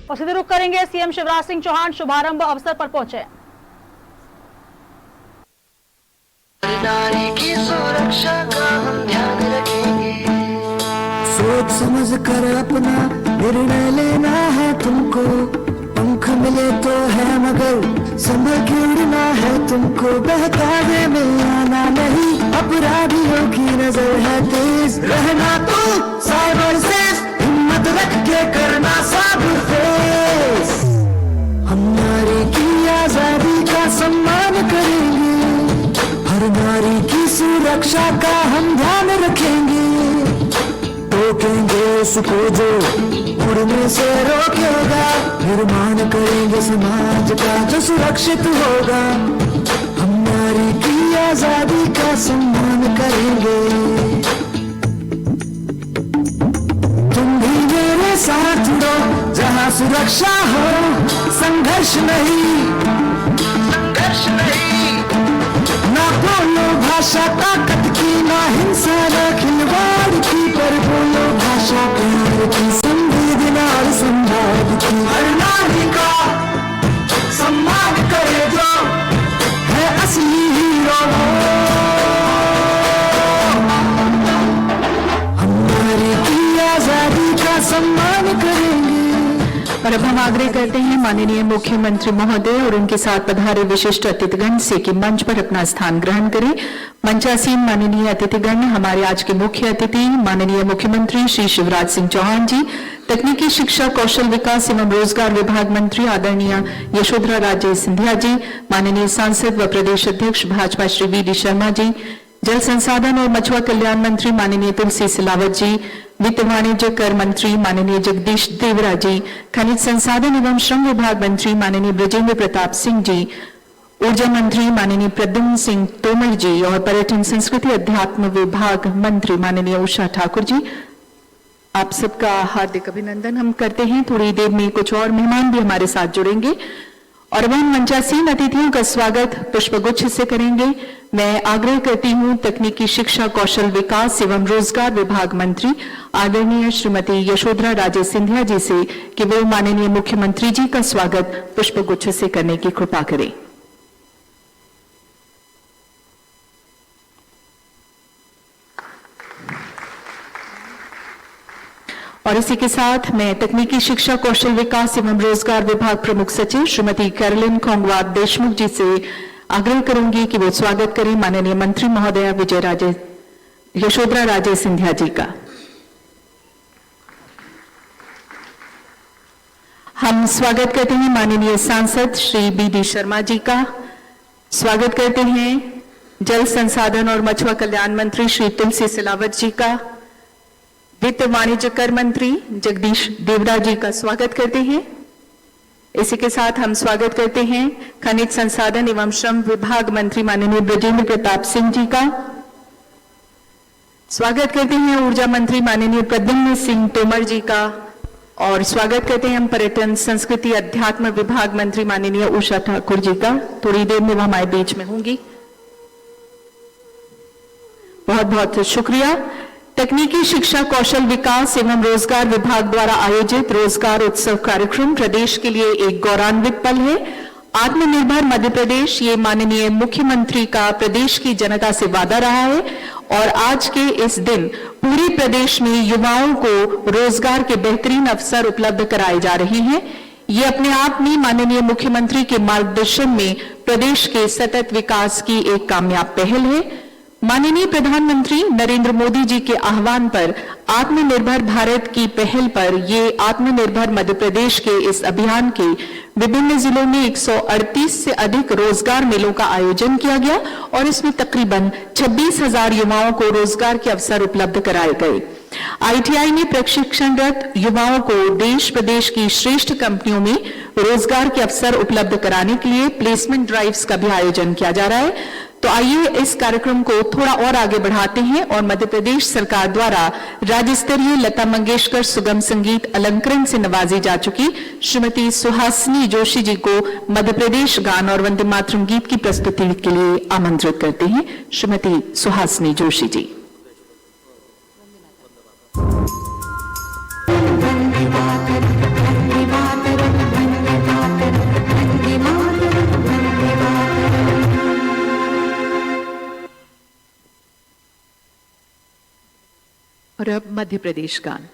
और सीधे रुख करेंगे सीएम शिवराज सिंह चौहान शुभारंभ अवसर पर पहुंचे। नारी की सुरक्षा का हम ध्यान रखेंगे। सोच समझ कर अपना निर्णय लेना है तुमको, पंख मिले तो है मगर संभल के उड़ना है तुमको। बहकावे में आना नहीं, अपराधियों की नजर है तेज, रहना तो साइबर से हिम्मत रख के करना सब फेस। हम नारी की आजादी का सम्मान करेंगे, हर नारी की सुरक्षा का हम ध्यान रखेंगे। रोकेंगे उसको जो उड़ने से रोकेगा, निर्माण करेंगे समाज का जो सुरक्षित होगा। हम नारी की आजादी का सम्मान करेंगे। तुम भी मेरे साथ दो, जहाँ सुरक्षा हो संघर्ष नहीं, संघर्ष नहीं। ना बोलो भाषा ताकत की, ना हिंसा ना खिलवाड़ की, पर बोलो भाषा प्यार की, संवेदना और संवाद की। हर नारी का सम्मान करे जो है असली हीरो। हम नारी की आजादी का सम्मान करेंगे। और अब हम आग्रह करते हैं माननीय मुख्यमंत्री महोदय और उनके साथ पधारे विशिष्ट अतिथिगण से कि मंच पर अपना स्थान ग्रहण करें। मंचासीन माननीय अतिथिगण हमारे आज के मुख्य अतिथि माननीय मुख्यमंत्री श्री शिवराज सिंह चौहान जी, तकनीकी शिक्षा कौशल विकास एवं रोजगार विभाग मंत्री आदरणीय यशोधरा राजे सिंधिया जी, माननीय सांसद व प्रदेश अध्यक्ष भाजपा श्री वी.डी. शर्मा जी, जल संसाधन और मछुआ कल्याण मंत्री माननीय तुलसी सिलावट जी, वित्त वाणिज्य कर मंत्री माननीय जगदीश देवरा जी, खनिज संसाधन एवं श्रम विभाग मंत्री माननीय ब्रजेंद्र प्रताप सिंह जी, ऊर्जा मंत्री माननीय प्रद्युम्न सिंह तोमर जी और पर्यटन संस्कृति अध्यात्म विभाग मंत्री माननीय उषा ठाकुर जी, आप सबका हार्दिक अभिनंदन हम करते हैं। थोड़ी देर में कुछ और मेहमान भी हमारे साथ जुड़ेंगे और अब हम मंचासीन अतिथियों का स्वागत पुष्पगुच्छ से करेंगे। मैं आग्रह करती हूं तकनीकी शिक्षा कौशल विकास एवं रोजगार विभाग मंत्री आदरणीय श्रीमती यशोधरा राजे सिंधिया जी से कि वो माननीय मुख्यमंत्री जी का स्वागत पुष्पगुच्छ से करने की कृपा करें। और इसी के साथ मैं तकनीकी शिक्षा कौशल विकास एवं रोजगार विभाग प्रमुख सचिव श्रीमती कैरोलिन खोंगवार देशमुख जी से आग्रह करूंगी कि वो स्वागत करें माननीय मंत्री महोदया यशोधरा राजे सिंधिया जी का। हम स्वागत करते हैं माननीय सांसद श्री बी.डी. शर्मा जी का। स्वागत करते हैं जल संसाधन और मछुआ कल्याण मंत्री श्री तुलसी सिलावट जी का। वित्त वाणिज्य कर मंत्री जगदीश देवरा जी का स्वागत करते हैं। इसी के साथ हम स्वागत करते हैं खनिज संसाधन एवं श्रम विभाग मंत्री माननीय ब्रजेंद्र प्रताप सिंह जी का। स्वागत करते हैं ऊर्जा मंत्री माननीय प्रद्युम्न सिंह तोमर जी का और स्वागत करते हैं हम पर्यटन संस्कृति अध्यात्म विभाग मंत्री माननीय उषा ठाकुर जी का। थोड़ी देर में वो हमारे बीच में होंगी। बहुत बहुत शुक्रिया। तकनीकी शिक्षा कौशल विकास एवं रोजगार विभाग द्वारा आयोजित रोजगार उत्सव कार्यक्रम प्रदेश के लिए एक गौरवान्वित पल है। आत्मनिर्भर मध्य प्रदेश ये माननीय मुख्यमंत्री का प्रदेश की जनता से वादा रहा है और आज के इस दिन पूरे प्रदेश में युवाओं को रोजगार के बेहतरीन अवसर उपलब्ध कराए जा रहे हैं। ये अपने आप में माननीय मुख्यमंत्री के मार्गदर्शन में प्रदेश के सतत विकास की एक कामयाब पहल है। माननीय प्रधानमंत्री नरेंद्र मोदी जी के आह्वान पर आत्मनिर्भर भारत की पहल पर ये आत्मनिर्भर मध्य प्रदेश के इस अभियान के विभिन्न जिलों में 138 से अधिक रोजगार मेलों का आयोजन किया गया और इसमें तकरीबन 26,000 युवाओं को रोजगार के अवसर उपलब्ध कराए गए। आईटीआई में प्रशिक्षणरत युवाओं को देश प्रदेश की श्रेष्ठ कंपनियों में रोजगार के अवसर उपलब्ध कराने के लिए प्लेसमेंट ड्राइव्स का भी आयोजन किया जा रहा है। तो आइए इस कार्यक्रम को थोड़ा और आगे बढ़ाते हैं और मध्य प्रदेश सरकार द्वारा राज्य स्तरीय लता मंगेशकर सुगम संगीत अलंकरण से नवाजी जा चुकी श्रीमती सुहासिनी जोशी जी को मध्य प्रदेश गान और वंदे मातरम गीत की प्रस्तुति के लिए आमंत्रित करते हैं। श्रीमती सुहासिनी जोशी जी। वंदे मातरम, वंदे मातरम। और अब मध्य प्रदेश गान।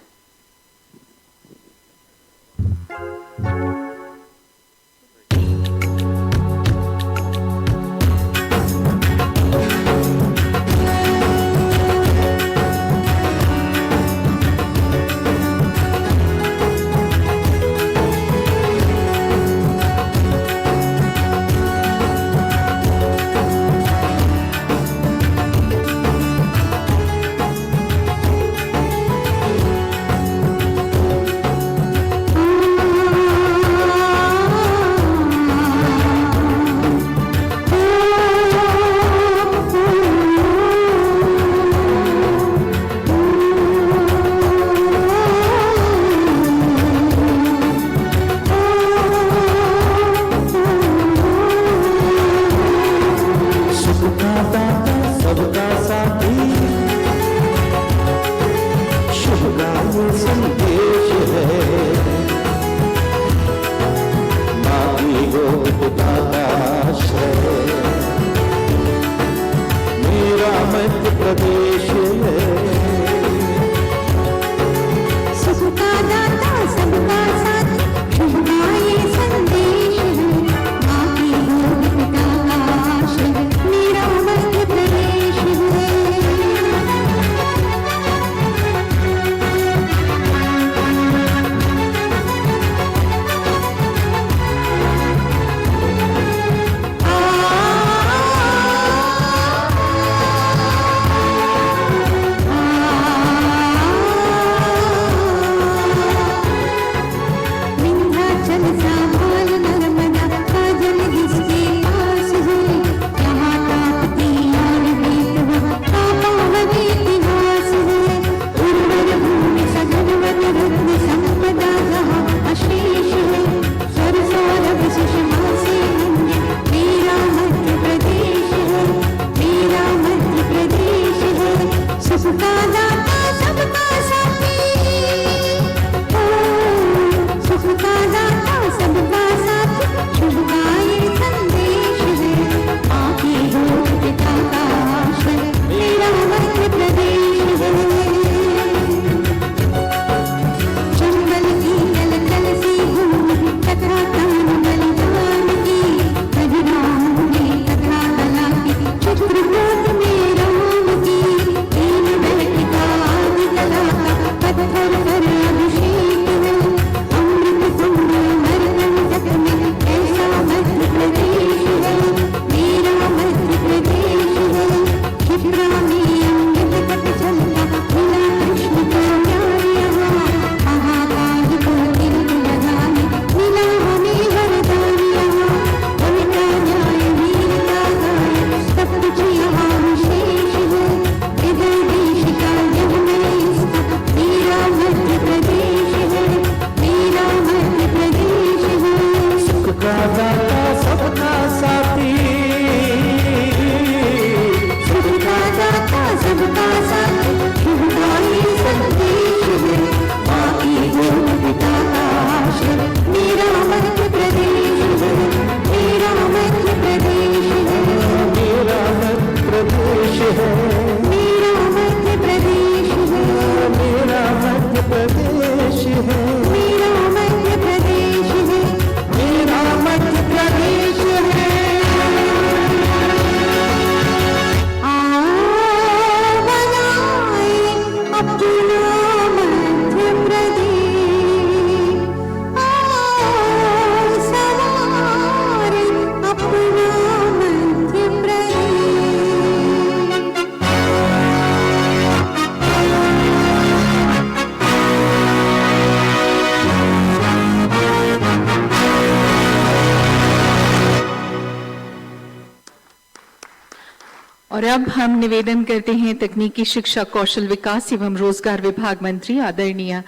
और अब हम निवेदन करते हैं तकनीकी शिक्षा कौशल विकास एवं रोजगार विभाग मंत्री आदरणीय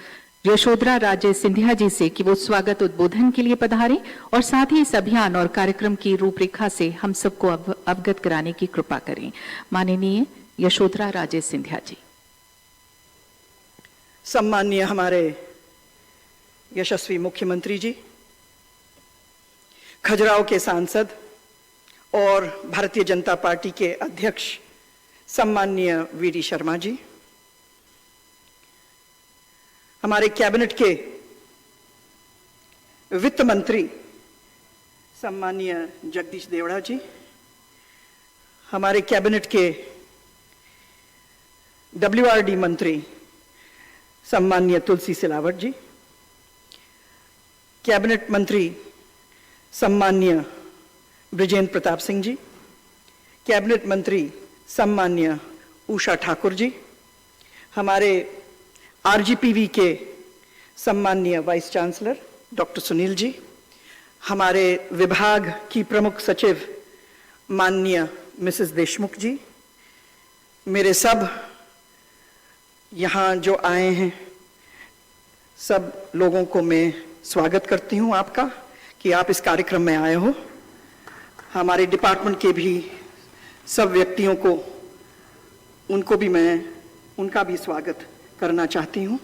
यशोधरा राजे सिंधिया जी से कि वो स्वागत उद्बोधन के लिए पधारें और साथ ही इस अभियान और कार्यक्रम की रूपरेखा से हम सबको अवगत कराने की कृपा करें। माननीय यशोधरा राजे सिंधिया जी। सम्माननीय हमारे यशस्वी मुख्यमंत्री जी, खजुराहो के सांसद और भारतीय जनता पार्टी के अध्यक्ष सम्माननीय वीडी शर्मा जी, हमारे कैबिनेट के वित्त मंत्री सम्माननीय जगदीश देवड़ा जी, हमारे कैबिनेट के WRD मंत्री सम्माननीय तुलसी सिलावट जी, कैबिनेट मंत्री सम्माननीय ब्रिजेंद्र प्रताप सिंह जी, कैबिनेट मंत्री सम्माननीय उषा ठाकुर जी, हमारे RGPV के सम्माननीय vice chancellor doctor Sunil ji, हमारे विभाग की प्रमुख सचिव माननीय मिसेस देशमुख जी, मेरे सब यहाँ जो आए हैं सब लोगों को मैं स्वागत करती हूँ आपका कि आप इस कार्यक्रम में आए हो। हमारे डिपार्टमेंट के भी सब व्यक्तियों को, उनको भी मैं उनका भी स्वागत करना चाहती हूँ।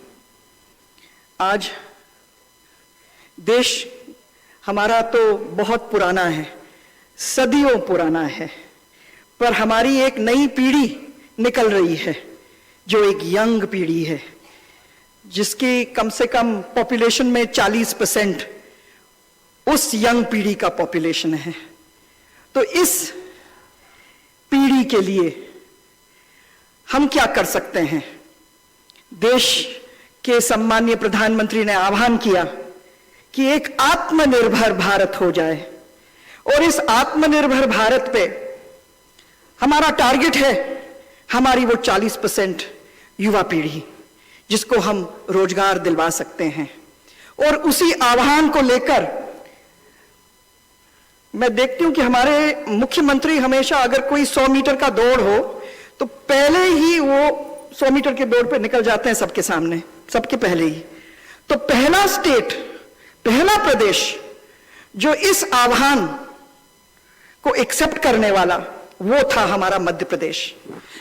आज देश हमारा तो बहुत पुराना है, सदियों पुराना है, पर हमारी एक नई पीढ़ी निकल रही है जो एक यंग पीढ़ी है, जिसकी कम से कम पॉपुलेशन में 40% उस यंग पीढ़ी का पॉपुलेशन है। तो इस पीढ़ी के लिए हम क्या कर सकते हैं? देश के सम्माननीय प्रधानमंत्री ने आह्वान किया कि एक आत्मनिर्भर भारत हो जाए, और इस आत्मनिर्भर भारत पे हमारा टारगेट है हमारी वो 40% युवा पीढ़ी, जिसको हम रोजगार दिलवा सकते हैं। और उसी आह्वान को लेकर मैं देखती हूं कि हमारे मुख्यमंत्री हमेशा अगर कोई 100 मीटर का दौड़ हो तो पहले ही वो 100 मीटर के दौड़ पे निकल जाते हैं सबके सामने, सबके पहले ही। तो पहला स्टेट, पहला प्रदेश जो इस आह्वान को एक्सेप्ट करने वाला वो था हमारा मध्य प्रदेश,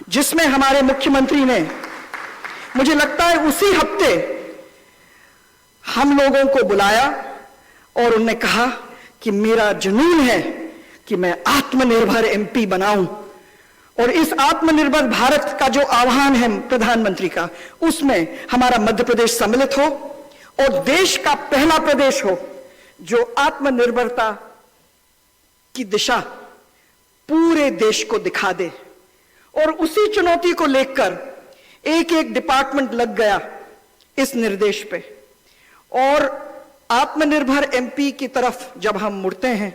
जिसमें हमारे मुख्यमंत्री ने, मुझे लगता है उसी हफ्ते हम लोगों को बुलाया और उन्होंने कहा कि मेरा जुनून है कि मैं आत्मनिर्भर MP बनाऊं, और इस आत्मनिर्भर भारत का जो आह्वान है प्रधानमंत्री का, उसमें हमारा मध्य प्रदेश सम्मिलित हो और देश का पहला प्रदेश हो जो आत्मनिर्भरता की दिशा पूरे देश को दिखा दे। और उसी चुनौती को लेकर एक एक डिपार्टमेंट लग गया इस निर्देश पे। और आत्मनिर्भर MP की तरफ जब हम मुड़ते हैं,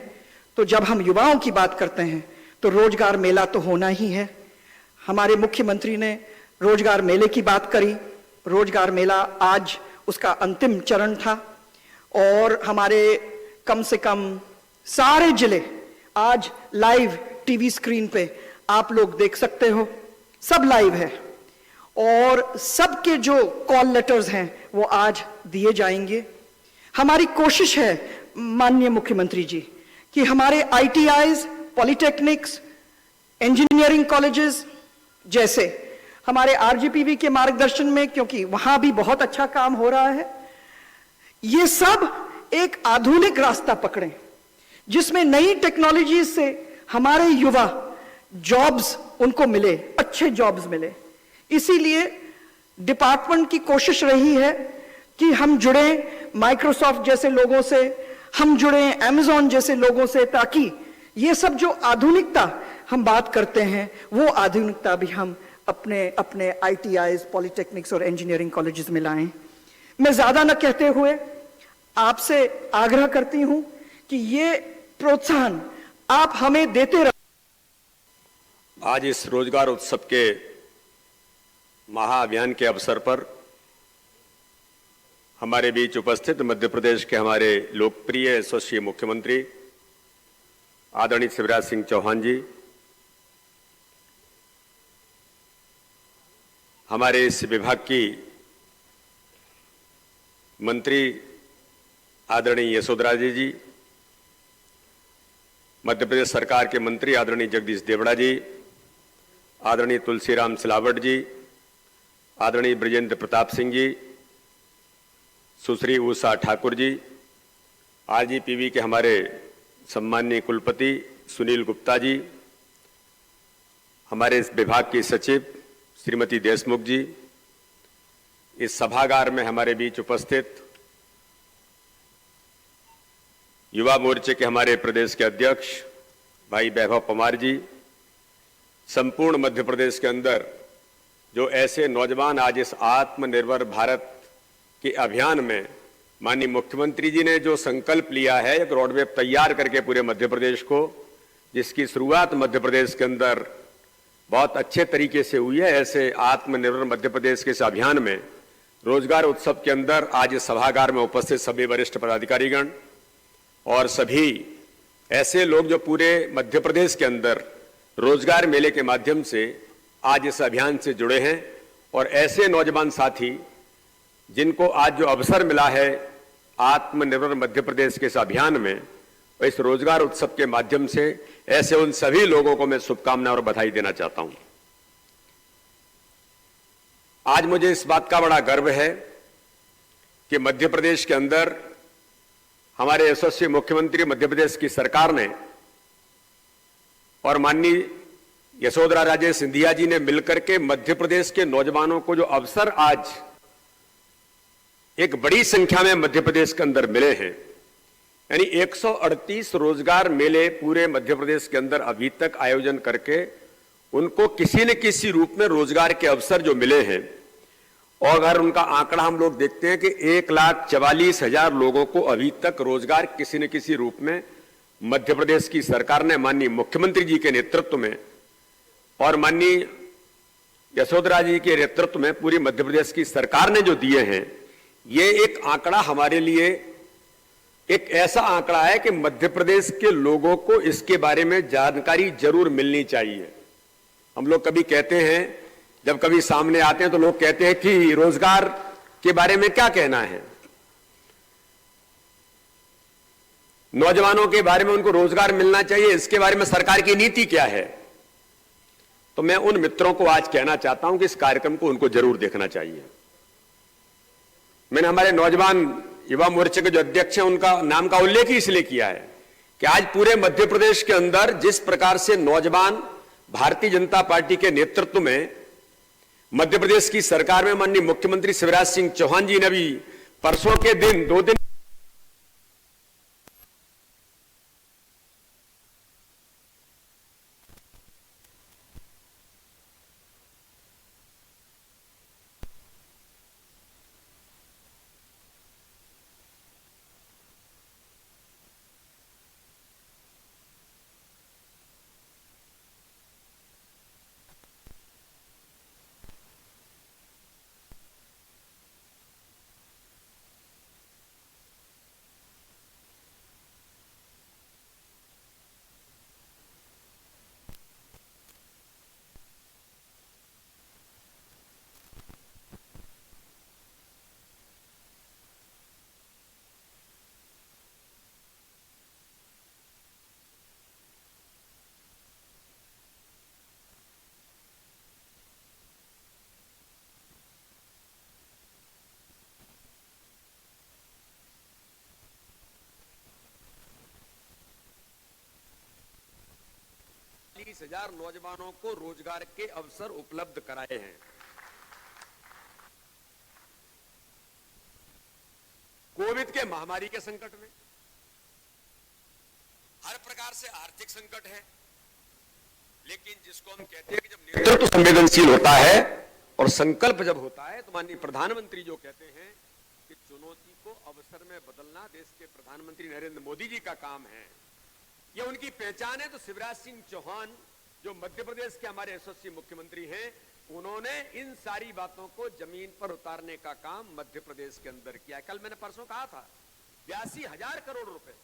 तो जब हम युवाओं की बात करते हैं तो रोजगार मेला तो होना ही है। हमारे मुख्यमंत्री ने रोजगार मेले की बात करी। रोजगार मेला आज उसका अंतिम चरण था, और हमारे कम से कम सारे जिले आज लाइव TV स्क्रीन पे आप लोग देख सकते हो, सब लाइव है। और सबके जो कॉल लेटर्स हैं वो आज दिए जाएंगे। हमारी कोशिश है माननीय मुख्यमंत्री जी कि हमारे ITIs, पॉलिटेक्निक्स, इंजीनियरिंग कॉलेजेस जैसे हमारे RGPV के मार्गदर्शन में, क्योंकि वहां भी बहुत अच्छा काम हो रहा है, ये सब एक आधुनिक रास्ता पकड़ें जिसमें नई टेक्नोलॉजी से हमारे युवा जॉब्स उनको मिले, अच्छे जॉब्स मिले। इसीलिए डिपार्टमेंट की कोशिश रही है कि हम जुड़े माइक्रोसॉफ्ट जैसे लोगों से, हम जुड़े Amazon जैसे लोगों से, ताकि ये सब जो आधुनिकता हम बात करते हैं वो आधुनिकता भी हम अपने अपने ITIs, पॉलिटेक्निक्स और इंजीनियरिंग कॉलेजेस में लाएं। मैं ज्यादा न कहते हुए आपसे आग्रह करती हूं कि ये प्रोत्साहन आप हमें देते रहो। आज इस रोजगार उत्सव के महाअभियान के अवसर पर हमारे बीच उपस्थित मध्य प्रदेश के हमारे लोकप्रिय यशस्वी मुख्यमंत्री आदरणीय शिवराज सिंह चौहान जी, हमारे इस विभाग की मंत्री आदरणीय यशोधरा जी, मध्य प्रदेश सरकार के मंत्री आदरणीय जगदीश देवड़ा जी, आदरणीय तुलसीराम सिलावट जी, आदरणीय ब्रिजेंद्र प्रताप सिंह जी, सुश्री उषा ठाकुर जी, RGPV के हमारे सम्माननीय कुलपति सुनील गुप्ता जी, हमारे इस विभाग की सचिव श्रीमती देशमुख जी, इस सभागार में हमारे बीच उपस्थित युवा मोर्चे के हमारे प्रदेश के अध्यक्ष भाई वैभव पवार जी, संपूर्ण मध्य प्रदेश के अंदर जो ऐसे नौजवान आज इस आत्मनिर्भर भारत के अभियान में माननीय मुख्यमंत्री जी ने जो संकल्प लिया है, एक रोडमैप तैयार करके पूरे मध्य प्रदेश को, जिसकी शुरुआत मध्य प्रदेश के अंदर बहुत अच्छे तरीके से हुई है, ऐसे आत्मनिर्भर मध्य प्रदेश के इस अभियान में रोजगार उत्सव के अंदर आज इस सभागार में उपस्थित सभी वरिष्ठ पदाधिकारीगण और सभी ऐसे लोग जो पूरे मध्य प्रदेश के अंदर रोजगार मेले के माध्यम से आज इस अभियान से जुड़े हैं, और ऐसे नौजवान साथी जिनको आज जो अवसर मिला है आत्मनिर्भर मध्य प्रदेश के इस अभियान में और इस रोजगार उत्सव के माध्यम से, ऐसे उन सभी लोगों को मैं शुभकामनाएं और बधाई देना चाहता हूं। आज मुझे इस बात का बड़ा गर्व है कि मध्य प्रदेश के अंदर हमारे यशस्वी मुख्यमंत्री मध्य प्रदेश की सरकार ने और माननीय यशोधरा राजे सिंधिया जी ने मिलकर के मध्य प्रदेश के नौजवानों को जो अवसर आज एक बड़ी संख्या में मध्य प्रदेश के अंदर मिले हैं, यानी 138 रोजगार मेले पूरे मध्य प्रदेश के अंदर अभी तक आयोजन करके उनको किसी न किसी रूप में रोजगार के अवसर जो मिले हैं, और अगर उनका आंकड़ा हम लोग देखते हैं कि 1,44,000 लोगों को अभी तक रोजगार किसी न किसी रूप में मध्य प्रदेश की सरकार ने माननीय मुख्यमंत्री जी के नेतृत्व में और माननीय यशोधरा जी के नेतृत्व में पूरी मध्य प्रदेश की सरकार ने जो दिए हैं, ये एक आंकड़ा हमारे लिए एक ऐसा आंकड़ा है कि मध्य प्रदेश के लोगों को इसके बारे में जानकारी जरूर मिलनी चाहिए। हम लोग कभी कहते हैं, जब कभी सामने आते हैं तो लोग कहते हैं कि रोजगार के बारे में क्या कहना है, नौजवानों के बारे में उनको रोजगार मिलना चाहिए, इसके बारे में सरकार की नीति क्या है। तो मैं उन मित्रों को आज कहना चाहता हूं कि इस कार्यक्रम को उनको जरूर देखना चाहिए। मैंने हमारे नौजवान युवा मोर्चे के जो अध्यक्ष हैं उनका नाम का उल्लेख ही इसलिए किया है कि आज पूरे मध्य प्रदेश के अंदर जिस प्रकार से नौजवान भारतीय जनता पार्टी के नेतृत्व में मध्य प्रदेश की सरकार में माननीय मुख्यमंत्री शिवराज सिंह चौहान जी ने भी परसों के दिन 2 दिन हजार नौजवानों को रोजगार के अवसर उपलब्ध कराए हैं। कोविड के महामारी के संकट में हर प्रकार से आर्थिक संकट है, लेकिन जिसको हम कहते हैं कि जब नेतृत्व संवेदनशील होता है और संकल्प जब होता है, तो माननीय प्रधानमंत्री जो कहते हैं कि चुनौती को अवसर में बदलना देश के प्रधानमंत्री नरेंद्र मोदी जी का काम है, ये उनकी पहचान है। तो शिवराज सिंह चौहान जो मध्य प्रदेश के हमारे यशस्वी मुख्यमंत्री हैं, उन्होंने इन सारी बातों को जमीन पर उतारने का काम मध्य प्रदेश के अंदर किया। कल मैंने परसों कहा था 82,000 करोड़ रुपए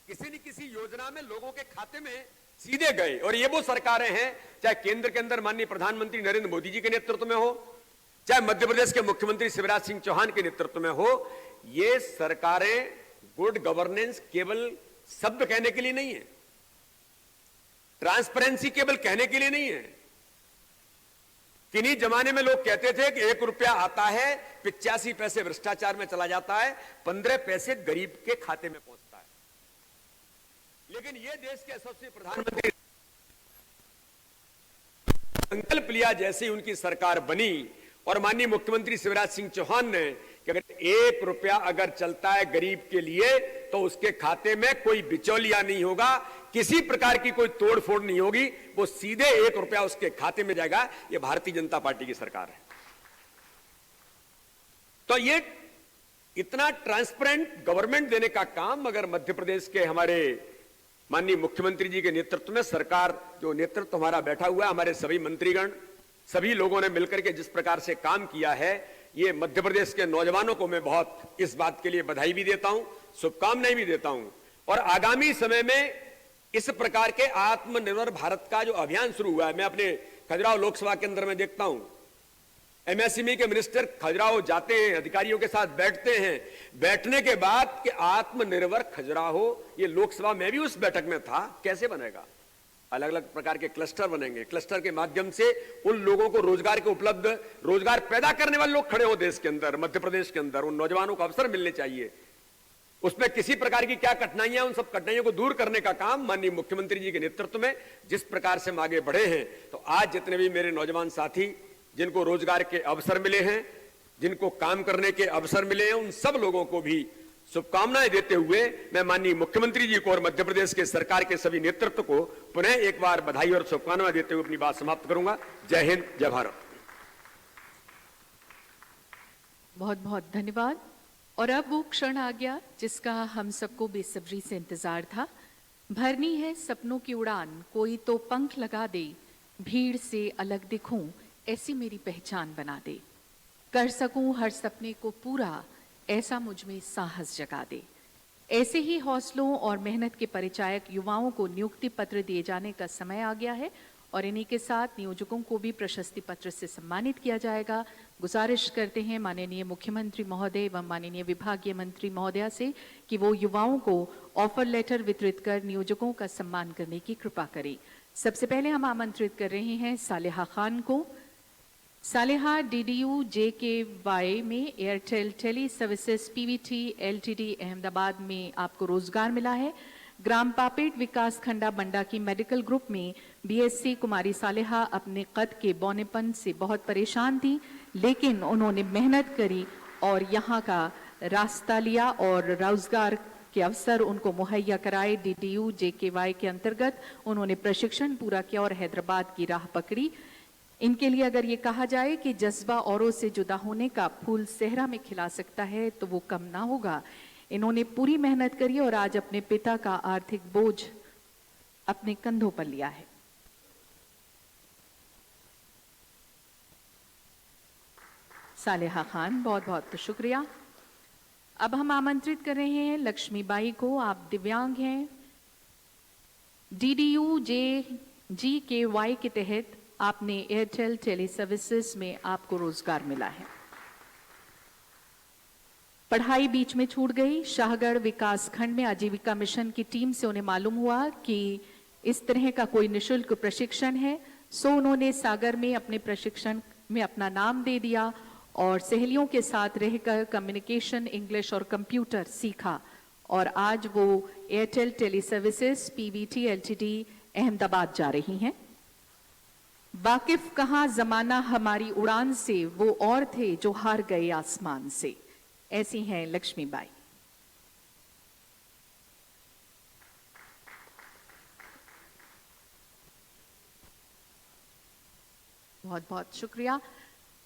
किसी न किसी योजना में लोगों के खाते में सीधे गए, और ये वो सरकारें हैं, चाहे केंद्र के अंदर माननीय प्रधानमंत्री नरेंद्र मोदी जी के नेतृत्व में हो, चाहे मध्य प्रदेश के मुख्यमंत्री शिवराज सिंह चौहान के नेतृत्व में हो, ये सरकारें गुड गवर्नेंस केवल शब्द कहने के लिए नहीं है, ट्रांसपेरेंसी केवल कहने के लिए नहीं है। किन्हीं जमाने में लोग कहते थे कि 1 रुपया आता है, 85 पैसे भ्रष्टाचार में चला जाता है, 15 पैसे गरीब के खाते में पहुंचता है। लेकिन यह देश के यशस्वी प्रधानमंत्री संकल्प लिया, जैसे ही उनकी सरकार बनी और माननीय मुख्यमंत्री शिवराज सिंह चौहान ने कि अगर 1 रुपया अगर चलता है गरीब के लिए तो उसके खाते में कोई बिचौलिया नहीं होगा, किसी प्रकार की कोई तोड़फोड़ नहीं होगी, वो सीधे 1 रुपया उसके खाते में जाएगा। ये भारतीय जनता पार्टी की सरकार है। तो ये इतना ट्रांसपेरेंट गवर्नमेंट देने का काम अगर मध्य प्रदेश के हमारे माननीय मुख्यमंत्री जी के नेतृत्व में, सरकार जो नेतृत्व हमारा बैठा हुआ है, हमारे सभी मंत्रीगण, सभी लोगों ने मिलकर के जिस प्रकार से काम किया है, ये मध्य प्रदेश के नौजवानों को मैं बहुत इस बात के लिए बधाई भी देता हूं, शुभकामनाएं भी देता हूं। और आगामी समय में इस प्रकार के आत्मनिर्भर भारत का जो अभियान शुरू हुआ है, मैं अपने खजुराहो लोकसभा केंद्र में देखता हूं, एमएसएमई के मिनिस्टर खजुराहो जाते हैं, अधिकारियों के साथ बैठते हैं, बैठने के बाद कि आत्मनिर्भर खजुराहो, ये लोकसभा में भी उस बैठक में था, कैसे बनेगा, अलग अलग प्रकार के क्लस्टर बनेंगे, क्लस्टर के माध्यम से उन लोगों को रोजगार के उपलब्ध, रोजगार पैदा करने वाले लोग खड़े हो देश के अंदर, मध्य प्रदेश के अंदर, उन नौजवानों को अवसर मिलने चाहिए। उसमें किसी प्रकार की क्या कठिनाइयां, उन सब कठिनाइयों को दूर करने का काम माननीय मुख्यमंत्री जी के नेतृत्व में जिस प्रकार से हम आगे बढ़े हैं, तो आज जितने भी मेरे नौजवान साथी जिनको रोजगार के अवसर मिले हैं, जिनको काम करने के अवसर मिले हैं, उन सब लोगों को भी शुभकामनाएं देते हुए मैं माननीय मुख्यमंत्री जी को और मध्य प्रदेश के सरकार के सभी नेतृत्व को पुनः एक बार बधाई और शुभकामनाएं देते हुए अपनी बात समाप्त करूंगा। जय हिंद, जय भारत। बहुत बहुत धन्यवाद। और अब वो क्षण आ गया जिसका हम सबको बेसब्री से इंतजार था। भरनी है सपनों की उड़ान, कोई तो पंख लगा दे, भीड़ से अलग दिखूं, ऐसी मेरी पहचान बना दे, कर सकूं हर सपने को पूरा, ऐसा मुझ में साहस जगा दे। ऐसे ही हौसलों और मेहनत के परिचायक युवाओं को नियुक्ति पत्र दिए जाने का समय आ गया है और इन्हीं के साथ नियोजकों को भी प्रशस्ति पत्र से सम्मानित किया जाएगा। गुजारिश करते हैं माननीय मुख्यमंत्री महोदय एवं माननीय विभागीय मंत्री महोदया से कि वो युवाओं को ऑफर लेटर वितरित कर नियोजकों का सम्मान करने की कृपा करें। सबसे पहले हम आमंत्रित कर रहे हैं सालेहा खान को। सालेहा DDU JKY में Airtel tele services PVT LTD Ahmedabad में आपको रोजगार मिला है। ग्राम पापेट विकास खंडा बंडा की मेडिकल ग्रुप में BSc कुमारी सालेहा अपने कद के बौनेपन से बहुत परेशान थी, लेकिन उन्होंने मेहनत करी और यहाँ का रास्ता लिया और रोजगार के अवसर उनको मुहैया कराए। DDU JKY के अंतर्गत उन्होंने प्रशिक्षण पूरा किया और हैदराबाद की राह पकड़ी। इनके लिए अगर ये कहा जाए कि जज्बा औरों से जुदा होने का फूल सेहरा में खिला सकता है तो वो कम ना होगा। इन्होंने पूरी मेहनत करी और आज अपने पिता का आर्थिक बोझ अपने कंधों पर लिया है। सालेहा खान, बहुत बहुत शुक्रिया। अब हम आमंत्रित कर रहे हैं लक्ष्मीबाई को। आप दिव्यांग हैं। DDU JKY के तहत आपने एयरटेल टेली सर्विसेज में आपको रोजगार मिला है। पढ़ाई बीच में छूट गई। शाहगढ़ विकास खंड में आजीविका मिशन की टीम से उन्हें मालूम हुआ कि इस तरह का कोई निशुल्क प्रशिक्षण है, सो उन्होंने सागर में अपने प्रशिक्षण में अपना नाम दे दिया और सहेलियों के साथ रहकर कम्युनिकेशन, इंग्लिश और कंप्यूटर सीखा और आज वो Airtel tele services PVT LTD Ahmedabad जा रही हैं। वाकिफ कहां जमाना हमारी उड़ान से, वो और थे जो हार गए आसमान से। ऐसी हैं लक्ष्मीबाई। बहुत बहुत शुक्रिया।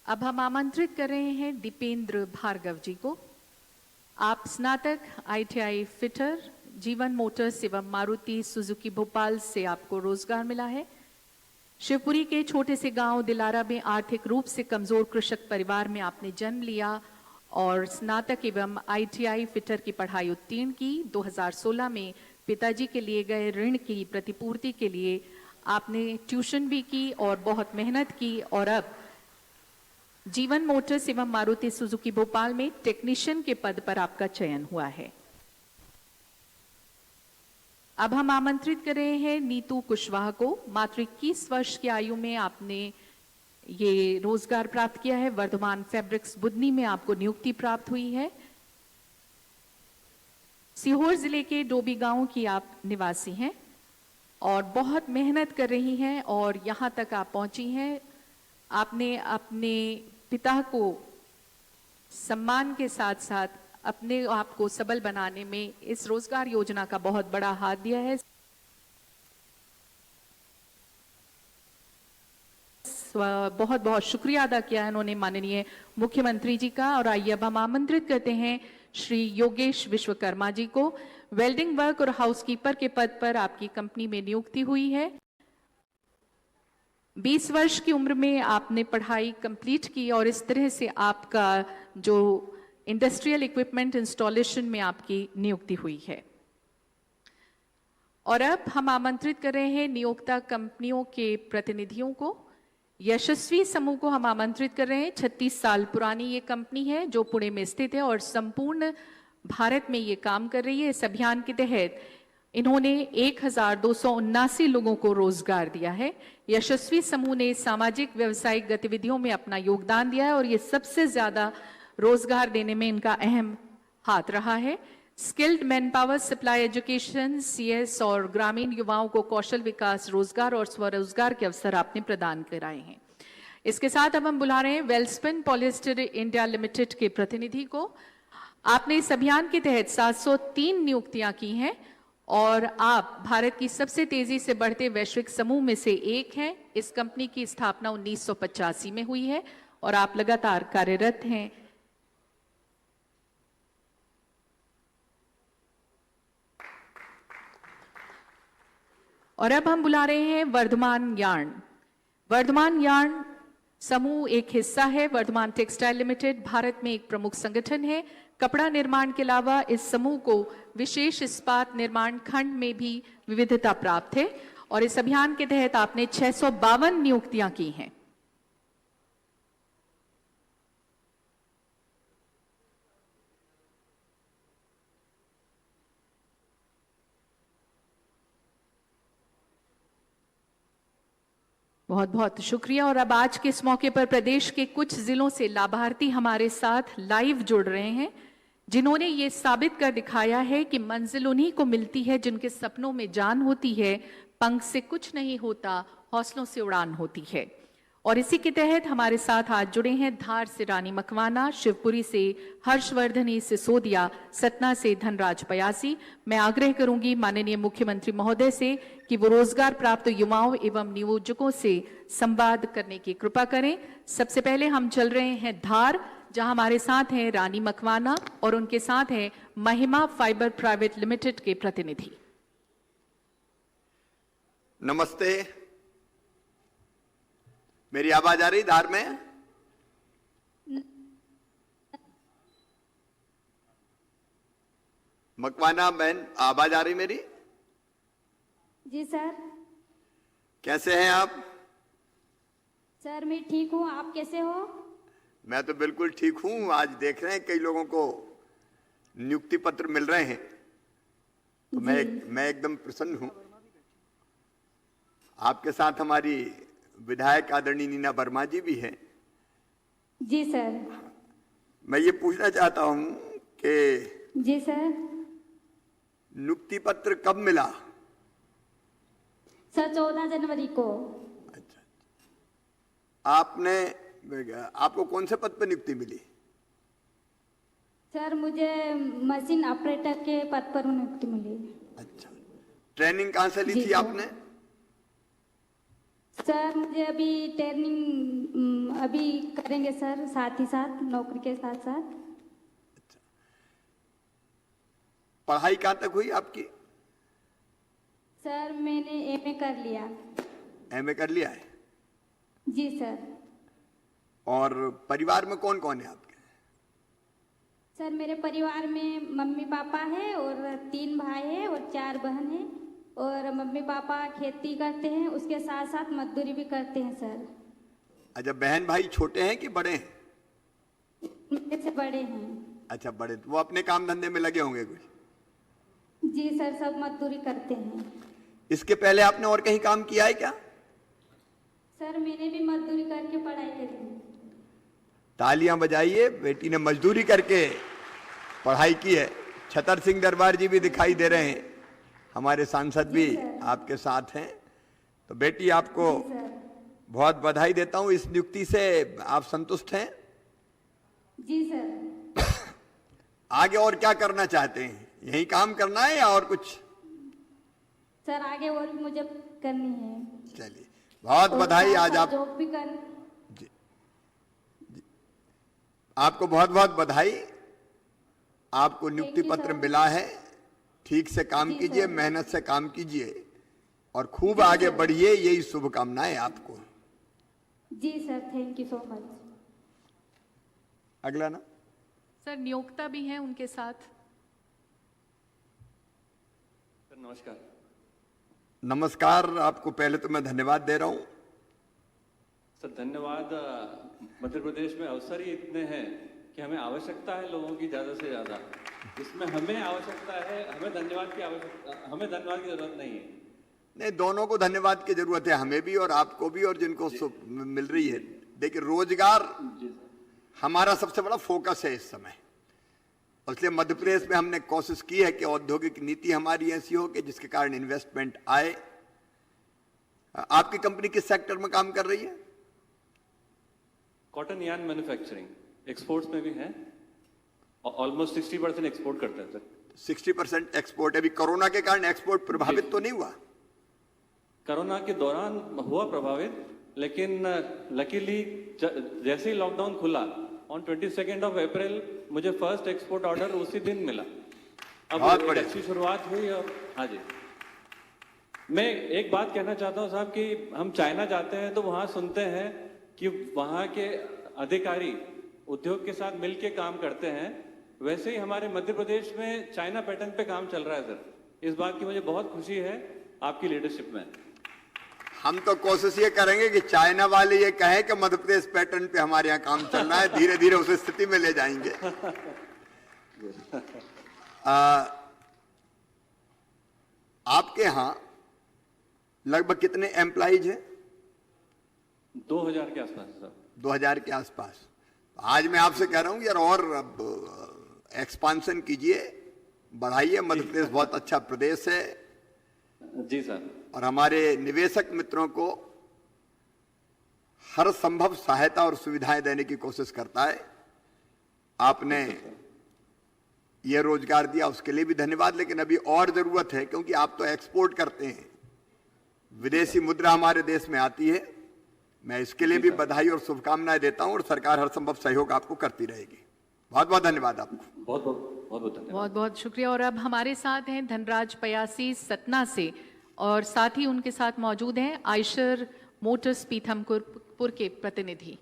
अब हम आमंत्रित कर रहे हैं दीपेंद्र भार्गव जी को। आप स्नातक ITI फिटर, जीवन मोटर्स एवं मारुति सुजुकी भोपाल से आपको रोजगार मिला है। शिवपुरी के छोटे से गांव दिलारा में आर्थिक रूप से कमजोर कृषक परिवार में आपने जन्म लिया और स्नातक एवं ITI फिटर की पढ़ाई उत्तीर्ण की। 2016 में पिताजी के लिए गए ऋण की प्रतिपूर्ति के लिए आपने ट्यूशन भी की और बहुत मेहनत की और अब जीवन मोटर्स एवं मारुति सुजुकी भोपाल में टेक्नीशियन के पद पर आपका चयन हुआ है। अब हम आमंत्रित कर रहे हैं नीतू कुशवाहा को। मात्र 21 वर्ष की आयु में आपने ये रोजगार प्राप्त किया है। वर्धमान फैब्रिक्स बुधनी में आपको नियुक्ति प्राप्त हुई है। सीहोर जिले के डोबी गांव की आप निवासी हैं और बहुत मेहनत कर रही हैं और यहां तक आप पहुंची हैं। आपने अपने पिता को सम्मान के साथ साथ अपने आप को सबल बनाने में इस रोजगार योजना का बहुत बड़ा हाथ दिया है। बहुत बहुत शुक्रिया अदा किया है उन्होंने माननीय मुख्यमंत्री जी का। और आइए अब हम आमंत्रित करते हैं श्री योगेश विश्वकर्मा जी को। वेल्डिंग वर्क और हाउसकीपर के पद पर आपकी कंपनी में नियुक्ति हुई है। 20 वर्ष की उम्र में आपने पढ़ाई कंप्लीट की और इस तरह से आपका जो इंडस्ट्रियल इक्विपमेंट इंस्टॉलेशन में आपकी नियुक्ति हुई है। और अब हम आमंत्रित कर रहे हैं नियोक्ता कंपनियों के प्रतिनिधियों को। यशस्वी समूह को हम आमंत्रित कर रहे हैं। 36 साल पुरानी ये कंपनी है जो पुणे में स्थित है और संपूर्ण भारत में ये काम कर रही है। इस अभियान के तहत इन्होंने 1279 लोगों को रोजगार दिया है। यशस्वी समूह ने सामाजिक व्यवसायिक गतिविधियों में अपना योगदान दिया है और ये सबसे ज्यादा रोजगार देने में इनका अहम हाथ रहा है। Skilled man power supply education CS और ग्रामीण युवाओं को कौशल विकास रोजगार और स्वरोजगार के अवसर आपने प्रदान कराए हैं। इसके साथ अब हम बुला रहे हैं वेल्सपन पॉलिएस्टर इंडिया लिमिटेड के प्रतिनिधि को। आपने इस अभियान के तहत 703 नियुक्तियां की हैं और आप भारत की सबसे तेजी से बढ़ते वैश्विक समूह में से एक हैं। इस कंपनी की स्थापना 1985 में हुई है और आप लगातार कार्यरत हैं। और अब हम बुला रहे हैं वर्धमान यार्न। वर्धमान यार्न समूह एक हिस्सा है। वर्धमान टेक्सटाइल लिमिटेड भारत में एक प्रमुख संगठन है। कपड़ा निर्माण के अलावा इस समूह को विशेष इस्पात निर्माण खंड में भी विविधता प्राप्त है और इस अभियान के तहत आपने 652 नियुक्तियां की हैं। बहुत बहुत शुक्रिया। और अब आज के इस मौके पर प्रदेश के कुछ जिलों से लाभार्थी हमारे साथ लाइव जुड़ रहे हैं जिन्होंने ये साबित कर दिखाया है कि मंजिल उन्हीं को मिलती है जिनके सपनों में जान होती है। पंख से कुछ नहीं होता, हौसलों से उड़ान होती है। और इसी के तहत हमारे साथ आज जुड़े हैं धार से रानी मकवाना, शिवपुरी से हर्षवर्धनी सिसोदिया, सतना से धनराज पयासी। मैं आग्रह करूंगी माननीय मुख्यमंत्री महोदय से कि वो रोजगार प्राप्त युवाओं एवं नियोजकों से संवाद करने की कृपा करें। सबसे पहले हम चल रहे हैं धार, जहां हमारे साथ हैं रानी मकवाना और उनके साथ हैं महिमा फाइबर प्राइवेट लिमिटेड के प्रतिनिधि। नमस्ते, मेरी आवाज आ रही धार में? मकवाना बहन, आवाज आ रही मेरी? जी सर। कैसे हैं आप? सर मैं ठीक हूँ, आप कैसे हो? मैं तो बिल्कुल ठीक हूं। आज देख रहे हैं कई लोगों को नियुक्ति पत्र मिल रहे हैं तो मैं एकदम प्रसन्न हूं। आपके साथ हमारी विधायक आदरणीय नीना वर्मा जी भी हैं। जी सर। मैं ये पूछना चाहता हूं कि जी सर। नियुक्ति पत्र कब मिला? सर 14 जनवरी को। अच्छा, आपको कौन से पद पर नियुक्ति मिली? सर मुझे मशीन ऑपरेटर के पद पर नियुक्ति मिली। अच्छा, ट्रेनिंग कहाँ से ली थी आपने? सर मुझे अभी ट्रेनिंग अभी करेंगे सर, साथ ही साथ नौकरी के साथ साथ। अच्छा, पढ़ाई कहाँ तक हुई आपकी? सर मैंने MA कर लिया। MA कर लिया है? जी सर। और परिवार में कौन कौन है आपके? सर मेरे परिवार में मम्मी पापा है और 3 भाई है और 4 बहन है। और मम्मी पापा खेती करते हैं, उसके साथ साथ मजदूरी भी करते हैं सर। अच्छा, बहन भाई छोटे हैं कि बड़े हैं? मेरे से बड़े हैं। अच्छा, बड़े, तो वो अपने काम धंधे में लगे होंगे कुछ? जी सर, सब मजदूरी करते हैं। इसके पहले आपने और कहीं काम किया है क्या? सर मैंने भी मजदूरी करके पढ़ाई करी। तालियां बजाइए, बेटी ने मजदूरी करके पढ़ाई की है। छतर सिंह दरबार जी भी दिखाई दे रहे हैं, हमारे सांसद भी आपके साथ हैं। तो बेटी आपको बहुत बधाई देता हूं इस नियुक्ति से। आप संतुष्ट हैं? जी सर। आगे और क्या करना चाहते हैं? यही काम करना है या और कुछ? सर आगे और भी मुझे करनी है। चलिए, बहुत बधाई। आज आप जॉब भी कर। आपको बहुत बहुत बधाई। आपको नियुक्ति you, पत्र sir. मिला है। ठीक से काम जी, कीजिए, सर। मेहनत से काम कीजिए और खूब आगे बढ़िए। यही शुभकामनाएं आपको। जी sir, thank you so much. अगला ना। सर नियोक्ता भी हैं उनके साथ। सर नमस्कार। नमस्कार। आपको पहले तो मैं धन्यवाद दे रहा हूं। सर धन्यवाद। मध्य प्रदेश में अवसर ही इतने हैं कि हमें आवश्यकता है लोगों की ज़्यादा से ज़्यादा। इसमें हमें आवश्यकता है, हमें धन्यवाद की ज़रूरत नहीं है। नहीं, दोनों को धन्यवाद की जरूरत है, हमें भी और आपको भी और जिनको मिल रही है। देखिए, रोजगार हमारा सबसे बड़ा फोकस है इस समय। इसलिए मध्य प्रदेश में हमने कोशिश की है कि औद्योगिक नीति हमारी ऐसी हो कि जिसके कारण इन्वेस्टमेंट आए। आपकी कंपनी किस सेक्टर में काम कर रही है? कॉटन यार्न मैन्युफैक्चरिंग, एक्सपोर्ट्स में भी है। ऑलमोस्ट 60% एक्सपोर्ट करते हैं सर। 60% एक्सपोर्ट। अभी कोरोना के कारण एक्सपोर्ट प्रभावित तो नहीं हुआ? कोरोना के दौरान हुआ प्रभावित, लेकिन लकीली जैसे ही लॉकडाउन खुला ऑन 22 अप्रैल मुझे फर्स्ट एक्सपोर्ट ऑर्डर उसी दिन मिला। अब एक अच्छी शुरुआत हुई। और हाँ जी, मैं एक बात कहना चाहता हूँ साहब कि हम चाइना जाते हैं तो वहाँ सुनते हैं कि वहाँ के अधिकारी उद्योग के साथ मिलके काम करते हैं। वैसे ही हमारे मध्य प्रदेश में चाइना पैटर्न पे काम चल रहा है सर। इस बात की मुझे बहुत खुशी है आपकी लीडरशिप में। हम तो कोशिश ये करेंगे कि चाइना वाले ये कहें कि मध्य प्रदेश पैटर्न पे हमारे यहाँ काम चल रहा है। धीरे धीरे उस स्थिति में ले जाएंगे। आपके यहाँ लगभग कितने एम्प्लॉइज हैं? 2000 के आसपास सर। 2000 के आसपास। आज मैं आपसे कह रहा हूँ यार, और एक्सपांशन कीजिए, बढ़ाइए। मध्य प्रदेश बहुत अच्छा प्रदेश है। जी सर। और हमारे निवेशक मित्रों को हर संभव सहायता और सुविधाएं देने की कोशिश करता है। आपने ये रोजगार दिया, उसके लिए भी धन्यवाद। लेकिन अभी और जरूरत है, क्योंकि आप तो एक्सपोर्ट करते हैं, विदेशी मुद्रा हमारे देश में आती है। मैं इसके लिए भी बधाई और शुभकामनाएं देता हूं और सरकार हर संभव सहयोग आपको करती रहेगी। बहुत बहुत धन्यवाद आपको। बहुत बहुत धन्यवाद। बहुत बहुत शुक्रिया। और अब हमारे साथ हैं धनराज पयासी सतना से, और साथ ही उनके साथ मौजूद हैं आयशर मोटर्स पीथमपुर के प्रतिनिधि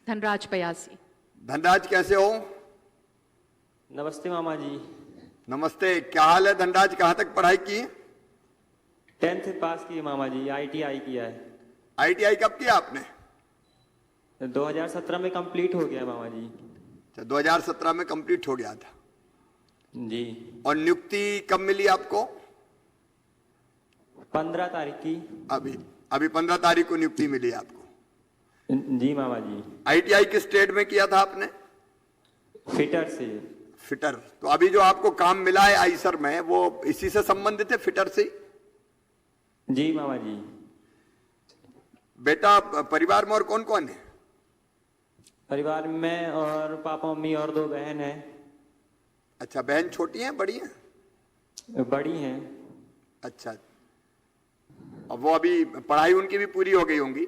धनराज पयासी। धनराज कैसे हो? नमस्ते मामा जी। नमस्ते। क्या हाल है धनराज? कहाँ तक पढ़ाई की? 10th पास की मामा जी। ITI किया है। ITI कब किया आपने? 2017 में कंप्लीट हो गया मामा जी। 2017 में कंप्लीट हो गया था जी। और नियुक्ति कब मिली आपको? 15 तारीख की। अभी 15 तारीख को नियुक्ति मिली आपको? जी मामा जी। ITI किस ट्रेड में किया था आपने? फिटर से। फिटर। तो अभी जो आपको काम मिला है आइसर में, वो इसी से संबंधित है, फिटर से? जी मामा जी। बेटा, परिवार में और कौन कौन है? परिवार में और पापा मम्मी और 2 बहन हैं। अच्छा, बहन छोटी हैं बड़ी हैं? बड़ी हैं। अच्छा। अब वो अभी पढ़ाई उनकी भी पूरी हो गई होंगी?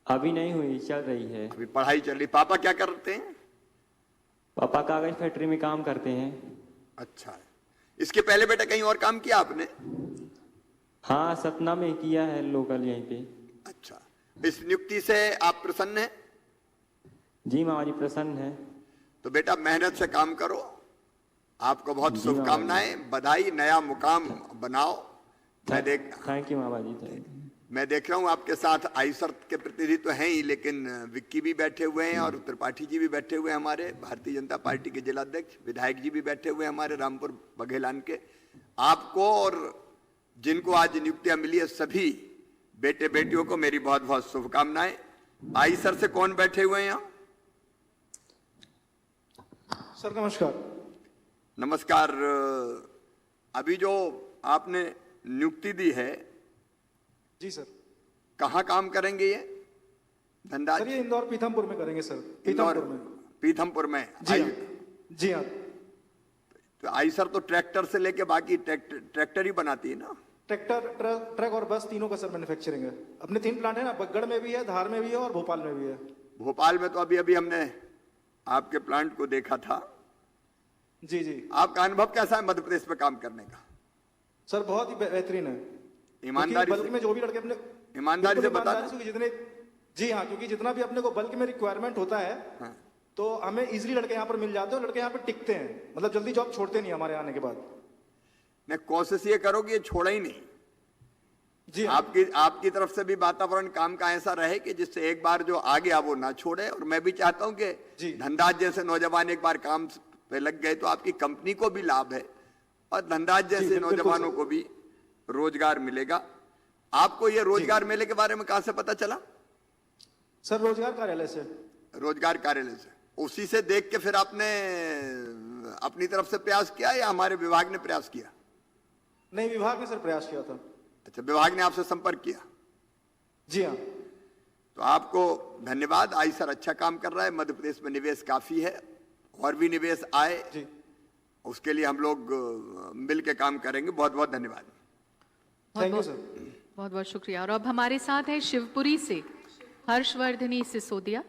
अभी नहीं हुई, चल रही है। अभी पढ़ाई चल रही। पापा क्या करते हैं? पापा कागज फैक्ट्री में काम करते हैं। अच्छा। इसके पहले बेटा कहीं और काम किया आपने? हाँ, सतना में किया है, लोकल यहीं पे। अच्छा। इस नियुक्ति से आप प्रसन्न हैं? जी मामा जी, प्रसन्न है। तो बेटा मेहनत से काम करो। आपको बहुत शुभकामनाएं, बधाई। नया मुकाम बनाओ। थैंक यू मामा जी। मैं देख रहा हूं आपके साथ आइसर के प्रतिनिधि तो हैं ही, लेकिन विक्की भी बैठे हुए हैं और त्रिपाठी जी भी बैठे हुए हैं, हमारे भारतीय जनता पार्टी के जिलाध्यक्ष। विधायक जी भी बैठे हुए हैं हमारे रामपुर बघेलान के। आपको और जिनको आज नियुक्तियां मिली है सभी बेटे बेटियों को मेरी बहुत बहुत शुभकामनाएं। आइसर से कौन बैठे हुए हैं यहाँ? सर नमस्कार। नमस्कार। अभी जो आपने नियुक्ति दी है, जी सर। कहाँ काम करेंगे ये धनराज? सर ये इंदौर पीथमपुर में करेंगे सर। पीथमपुर में। पीथमपुर में। जी हाँ, जी हाँ। तो आइसर तो ट्रैक्टर से लेके बाकी ट्रैक्टर ही बनाती है ना। ट्रैक्टर, ट्रक और बस तीनों का सर मैन्युफैक्चरिंग है। अपने 3 प्लांट है ना, बगड़ में भी है, धार में भी है और भोपाल में भी है। भोपाल में तो अभी अभी हमने आपके प्लांट को देखा था। जी जी। आपका अनुभव कैसा है मध्य प्रदेश में काम करने का? सर बहुत ही बेहतरीन है। ईमानदारी बल्क में जो भी लड़के अपने ईमानदारी से बता ईमानदारी से जितने, जी हाँ, क्योंकि जितना भी अपने को बल्क में रिक्वायरमेंट होता है, हाँ। तो हमें इजीली लड़के यहाँ पर मिल जाते हैं और लड़के यहाँ पर टिकते हैं, मतलब जल्दी जॉब छोड़ते नहीं हमारे आने के बाद। मैं कोशिश ये करो कि ये छोड़ा ही नहीं। जी आपकी तरफ से भी वातावरण काम का ऐसा रहे कि जिससे एक बार जो आ गया वो ना छोड़े। और मैं भी चाहता हूं कि धनराज जैसे नौजवान एक बार काम पे लग गए तो आपकी कंपनी को भी लाभ है और धनराज जैसे नौजवानों को भी रोजगार मिलेगा। आपको ये रोजगार मेले के बारे में कहां से पता चला? सर रोजगार कार्यालय से। रोजगार कार्यालय से। उसी से देख के फिर आपने अपनी तरफ से प्रयास किया या हमारे विभाग ने प्रयास किया? नहीं, विभाग ने सर प्रयास किया था। अच्छा, विभाग ने आपसे संपर्क किया? जी हाँ। तो आपको धन्यवाद। आइसर अच्छा काम कर रहा है, मध्य प्रदेश में निवेश काफी है और भी निवेश आए जी। उसके लिए हम लोग मिल के काम करेंगे। बहुत बहुत धन्यवाद। Thank you sir. बहुत बहुत शुक्रिया। और अब हमारे साथ है शिवपुरी से हर्षवर्धनी सिसोदिया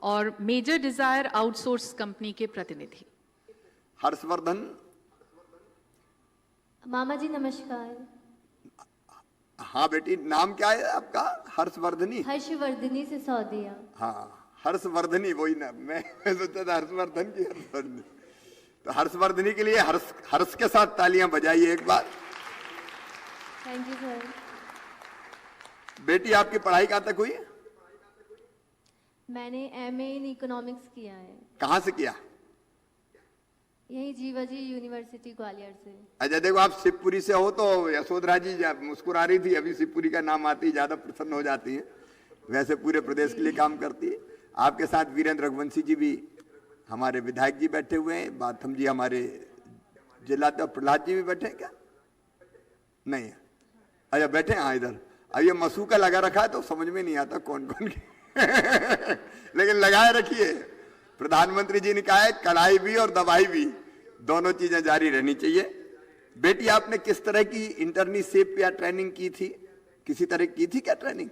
और मेजर डिजायर आउटसोर्स कंपनी के प्रतिनिधि। हर्षवर्धन। मामा जी नमस्कार। हाँ बेटी, नाम क्या है आपका? हर्षवर्धनी? हर्षवर्धनी सिसोदिया। हाँ, हर्षवर्धनी, वही ना। मैं सोचा था हर्षवर्धन की हर्षवर्धनी। तो हर्षवर्धनी के लिए हर्ष के साथ तालियां बजाइए एक बार। Thank you sir. बेटी आपकी पढ़ाई कहाँ तक हुई? मैंने MA इन इकोनॉमिक्स किया है। कहाँ से किया? यही जीवाजी यूनिवर्सिटी ग्वालियर से। अच्छा, देखो आप शिवपुरी से हो तो यशोधरा जी मुस्कुरा रही थी, अभी शिवपुरी का नाम आती ज्यादा प्रसन्न हो जाती है। वैसे पूरे प्रदेश के लिए काम करती है। आपके साथ वीरेंद्र रघुवंशी जी भी हमारे विधायक जी बैठे हुए हैं। बाथम जी हमारे जिला, प्रहलाद जी भी बैठे हैं क्या? नहीं, अच्छा बैठे हैं। हाँ, इधर। अब ये मसूका लगा रखा है तो समझ में नहीं आता कौन कौन लेकिन लगाए रखिए। प्रधानमंत्री जी ने कहा है कड़ाई भी और दवाई भी, दोनों चीजें जारी रहनी चाहिए। बेटी आपने किस तरह की इंटर्नशिप या ट्रेनिंग की थी? किसी तरह की थी क्या ट्रेनिंग?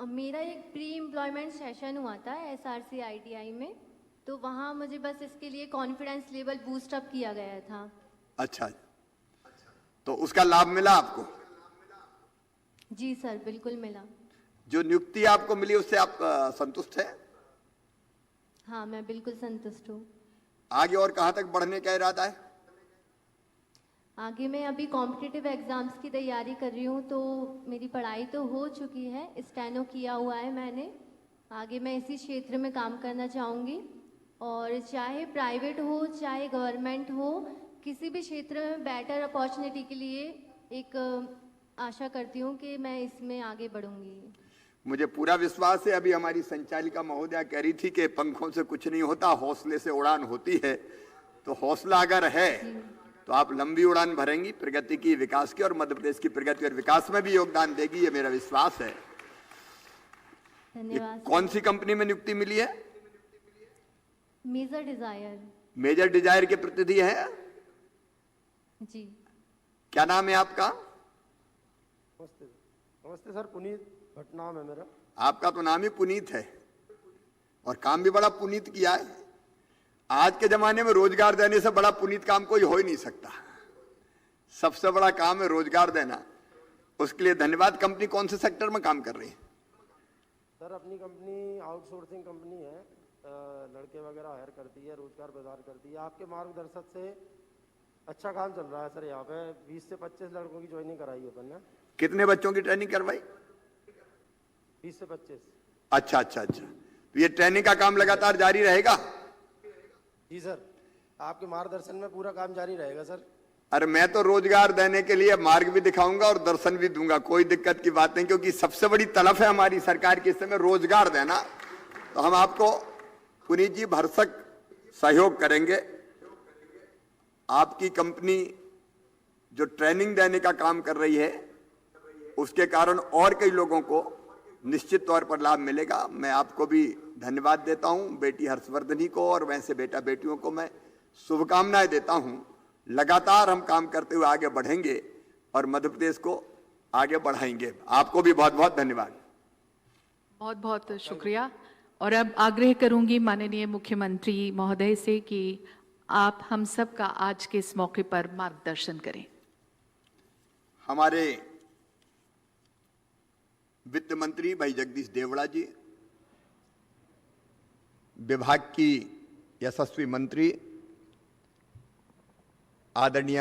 मेरा एक प्री एम्प्लॉयमेंट सेशन हुआ था SRC ITI में, तो वहाँ मुझे बस इसके लिए कॉन्फिडेंस लेवल बूस्ट अप किया गया था। अच्छा, तो उसका लाभ मिला आपको? जी सर, बिल्कुल मिला। जो नियुक्ति आपको मिली उससे आप संतुष्ट हैं? हाँ, मैं बिल्कुल संतुष्ट हूँ। आगे और कहाँ तक बढ़ने का इरादा है? आगे मैं अभी कॉम्पिटिटिव एग्जाम्स की तैयारी कर रही हूँ, तो मेरी पढ़ाई तो हो चुकी है, स्टेनो किया हुआ है मैंने। आगे मैं इसी क्षेत्र में काम करना चाहूँगी और चाहे प्राइवेट हो चाहे गवर्नमेंट हो, किसी भी क्षेत्र में बेटर अपॉर्चुनिटी के लिए एक आशा करती हूँ कि मैं इसमें आगे बढ़ूंगी। मुझे पूरा विश्वास है। अभी हमारी संचालिका महोदया कह रही थी कि पंखों से कुछ नहीं होता, हौसले से उड़ान होती है। तो हौसला अगर है तो आप लंबी उड़ान भरेंगी प्रगति की, विकास की, और मध्य प्रदेश की प्रगति और विकास में भी योगदान देगी, ये मेरा विश्वास है। धन्यवाद। कौन सी कंपनी में नियुक्ति मिली है? Major Dzire. मेजर डिजायर के प्रतिनिधि है जी। क्या नाम है आपका? नमस्ते सर, पुनीत भट्ट नाम है मेरा। आपका तो नाम ही पुनीत है और काम भी बड़ा पुनीत किया है। आज के जमाने में रोजगार देने से बड़ा पुनीत काम कोई हो ही नहीं सकता। सबसे बड़ा काम है रोजगार देना। उसके लिए धन्यवाद। कंपनी कौन से सेक्टर में काम कर रही है? सर अपनी कंपनी आउटसोर्सिंग कंपनी है, लड़के वगैरह हायर करती है, रोजगार प्रदान करती है। आपके मार्गदर्शन से अच्छा काम चल रहा है सर। यहाँ पे 20 से 25 लड़कों की ज्वाइनिंग कराई है अपन ने। कितने बच्चों की ट्रेनिंग करवाई? 20 से 25। अच्छा अच्छा अच्छा। तो ये ट्रेनिंग का काम लगातार जारी रहेगा? जी सर, आपके मार्गदर्शन में पूरा काम जारी रहेगा सर। अरे मैं तो रोजगार देने के लिए मार्ग भी दिखाऊंगा और दर्शन भी दूंगा, कोई दिक्कत की बात नहीं, क्योंकि सबसे बड़ी तलफ है हमारी सरकार की इस समय रोजगार देना। तो हम आपको पुनीत जी भरसक सहयोग करेंगे। आपकी कंपनी जो ट्रेनिंग देने का काम कर रही है उसके कारण और कई लोगों को निश्चित तौर पर लाभ मिलेगा। मैं आपको भी धन्यवाद देता हूं, बेटी हर्षवर्धनी को और वैसे बेटा बेटियों को मैं शुभकामनाएं देता हूं। लगातार हम काम करते हुए आगे बढ़ेंगे और मध्य प्रदेश को आगे बढ़ाएंगे। आपको भी बहुत बहुत धन्यवाद। बहुत बहुत शुक्रिया। और अब आग्रह करूंगी माननीय मुख्यमंत्री महोदय से कि आप हम सब का आज के इस मौके पर मार्गदर्शन करें। हमारे वित्त मंत्री भाई जगदीश देवड़ा जी, विभाग की यशस्वी मंत्री आदरणीय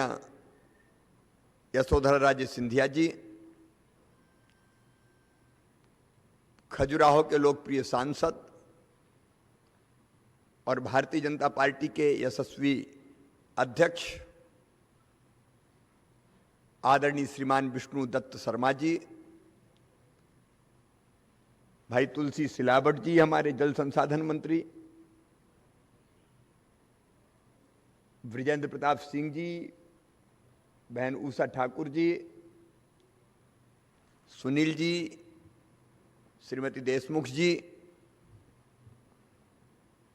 यशोधरा राजे सिंधिया जी, खजुराहो के लोकप्रिय सांसद और भारतीय जनता पार्टी के यशस्वी अध्यक्ष आदरणीय श्रीमान विष्णु दत्त शर्मा जी, भाई तुलसी सिलावट जी हमारे जल संसाधन मंत्री, ब्रिजेंद्र प्रताप सिंह जी, बहन उषा ठाकुर जी, सुनील जी, श्रीमती देशमुख जी,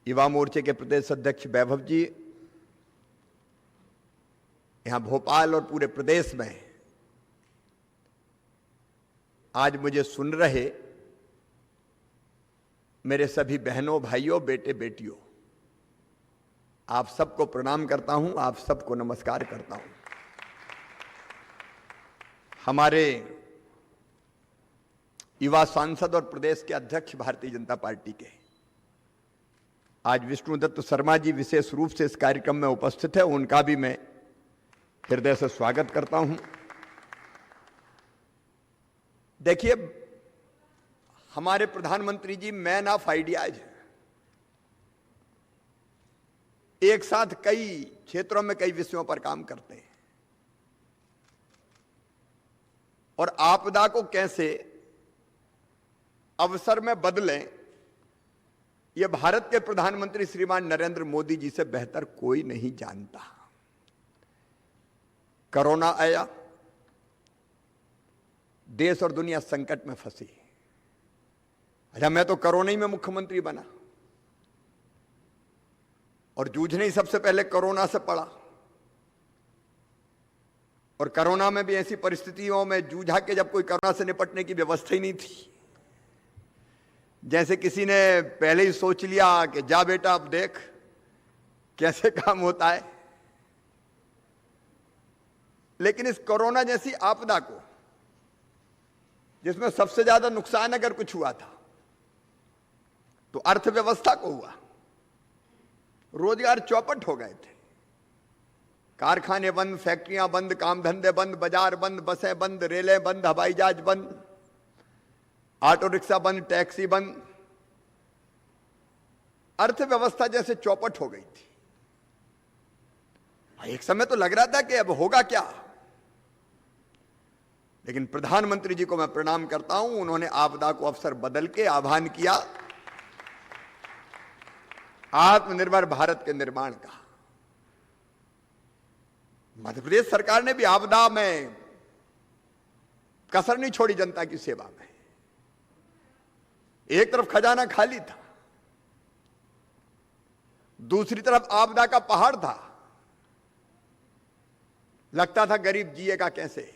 युवा मोर्चे के प्रदेश अध्यक्ष वैभव जी, यहां भोपाल और पूरे प्रदेश में आज मुझे सुन रहे मेरे सभी बहनों, भाइयों, बेटे बेटियों, आप सबको प्रणाम करता हूं, आप सबको नमस्कार करता हूं। हमारे युवा सांसद और प्रदेश के अध्यक्ष भारतीय जनता पार्टी के आज विष्णु दत्त शर्मा जी विशेष रूप से इस कार्यक्रम में उपस्थित है, उनका भी मैं हृदय से स्वागत करता हूं। देखिए, हमारे प्रधानमंत्री जी मैन ऑफ आइडियाज, एक साथ कई क्षेत्रों में कई विषयों पर काम करते हैं और आपदा को कैसे अवसर में बदलें, यह भारत के प्रधानमंत्री श्रीमान नरेंद्र मोदी जी से बेहतर कोई नहीं जानता। कोरोना आया, देश और दुनिया संकट में फंसी। अच्छा, मैं तो कोरोना ही में मुख्यमंत्री बना और जूझने ही सबसे पहले कोरोना से पड़ा और कोरोना में भी ऐसी परिस्थितियों में जूझा कि जब कोई कोरोना से निपटने की व्यवस्था ही नहीं थी। जैसे किसी ने पहले ही सोच लिया कि जा बेटा अब देख कैसे काम होता है। लेकिन इस कोरोना जैसी आपदा को, जिसमें सबसे ज्यादा नुकसान अगर कुछ हुआ था तो अर्थव्यवस्था को हुआ। रोजगार चौपट हो गए थे, कारखाने बंद, फैक्ट्रियां बंद, काम धंधे बंद, बाजार बंद, बसें बंद, रेलें बंद, हवाई जहाज बंद, ऑटो रिक्शा बंद, टैक्सी बंद। अर्थव्यवस्था जैसे चौपट हो गई थी। एक समय तो लग रहा था कि अब होगा क्या, लेकिन प्रधानमंत्री जी को मैं प्रणाम करता हूं, उन्होंने आपदा को अवसर बदल के आह्वान किया आत्मनिर्भर भारत के निर्माण का। मध्य प्रदेश सरकार ने भी आपदा में कसर नहीं छोड़ी जनता की सेवा में। एक तरफ खजाना खाली था, दूसरी तरफ आपदा का पहाड़ था। लगता था गरीब जिएगा कैसे।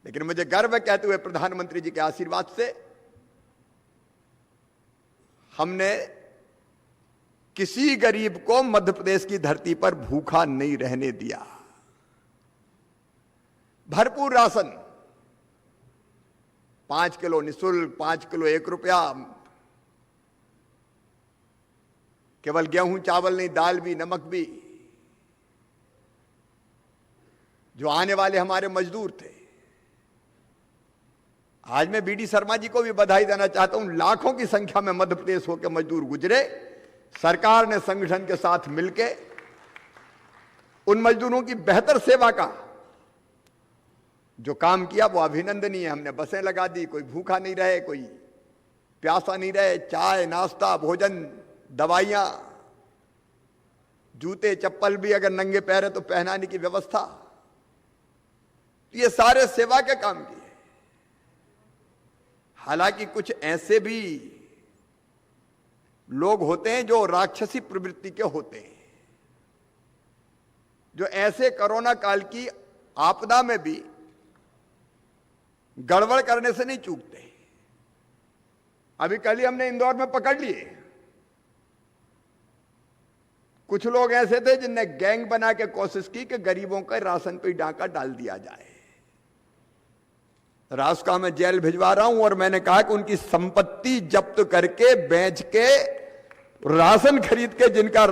लेकिन मुझे गर्व है कहते हुए प्रधानमंत्री जी के आशीर्वाद से हमने किसी गरीब को मध्य प्रदेश की धरती पर भूखा नहीं रहने दिया। भरपूर राशन, 5 किलो निःशुल्क, 5 किलो 1 रुपया, केवल गेहूं चावल नहीं, दाल भी, नमक भी। जो आने वाले हमारे मजदूर थे, आज मैं बीडी शर्मा जी को भी बधाई देना चाहता हूं। लाखों की संख्या में मध्य प्रदेश होकर मजदूर गुजरे। सरकार ने संगठन के साथ मिलकर उन मजदूरों की बेहतर सेवा का जो काम किया वो अभिनंदनीय है। हमने बसें लगा दी, कोई भूखा नहीं रहे, कोई प्यासा नहीं रहे। चाय, नाश्ता, भोजन, दवाइयां, जूते चप्पल भी अगर नंगे पैर है तो पहनाने की व्यवस्था। ये सारे सेवा के काम किए। हालांकि कुछ ऐसे भी लोग होते हैं जो राक्षसी प्रवृत्ति के होते हैं, जो ऐसे कोरोना काल की आपदा में भी गड़बड़ करने से नहीं चूकते। अभी कल ही हमने इंदौर में पकड़ लिए कुछ लोग ऐसे थे जिनने गैंग बना के कोशिश की कि गरीबों के राशन पे डाका डाल दिया जाए। रास्का में जेल भिजवा रहा हूं और मैंने कहा कि उनकी संपत्ति जब्त करके बेच के राशन खरीद के जिनका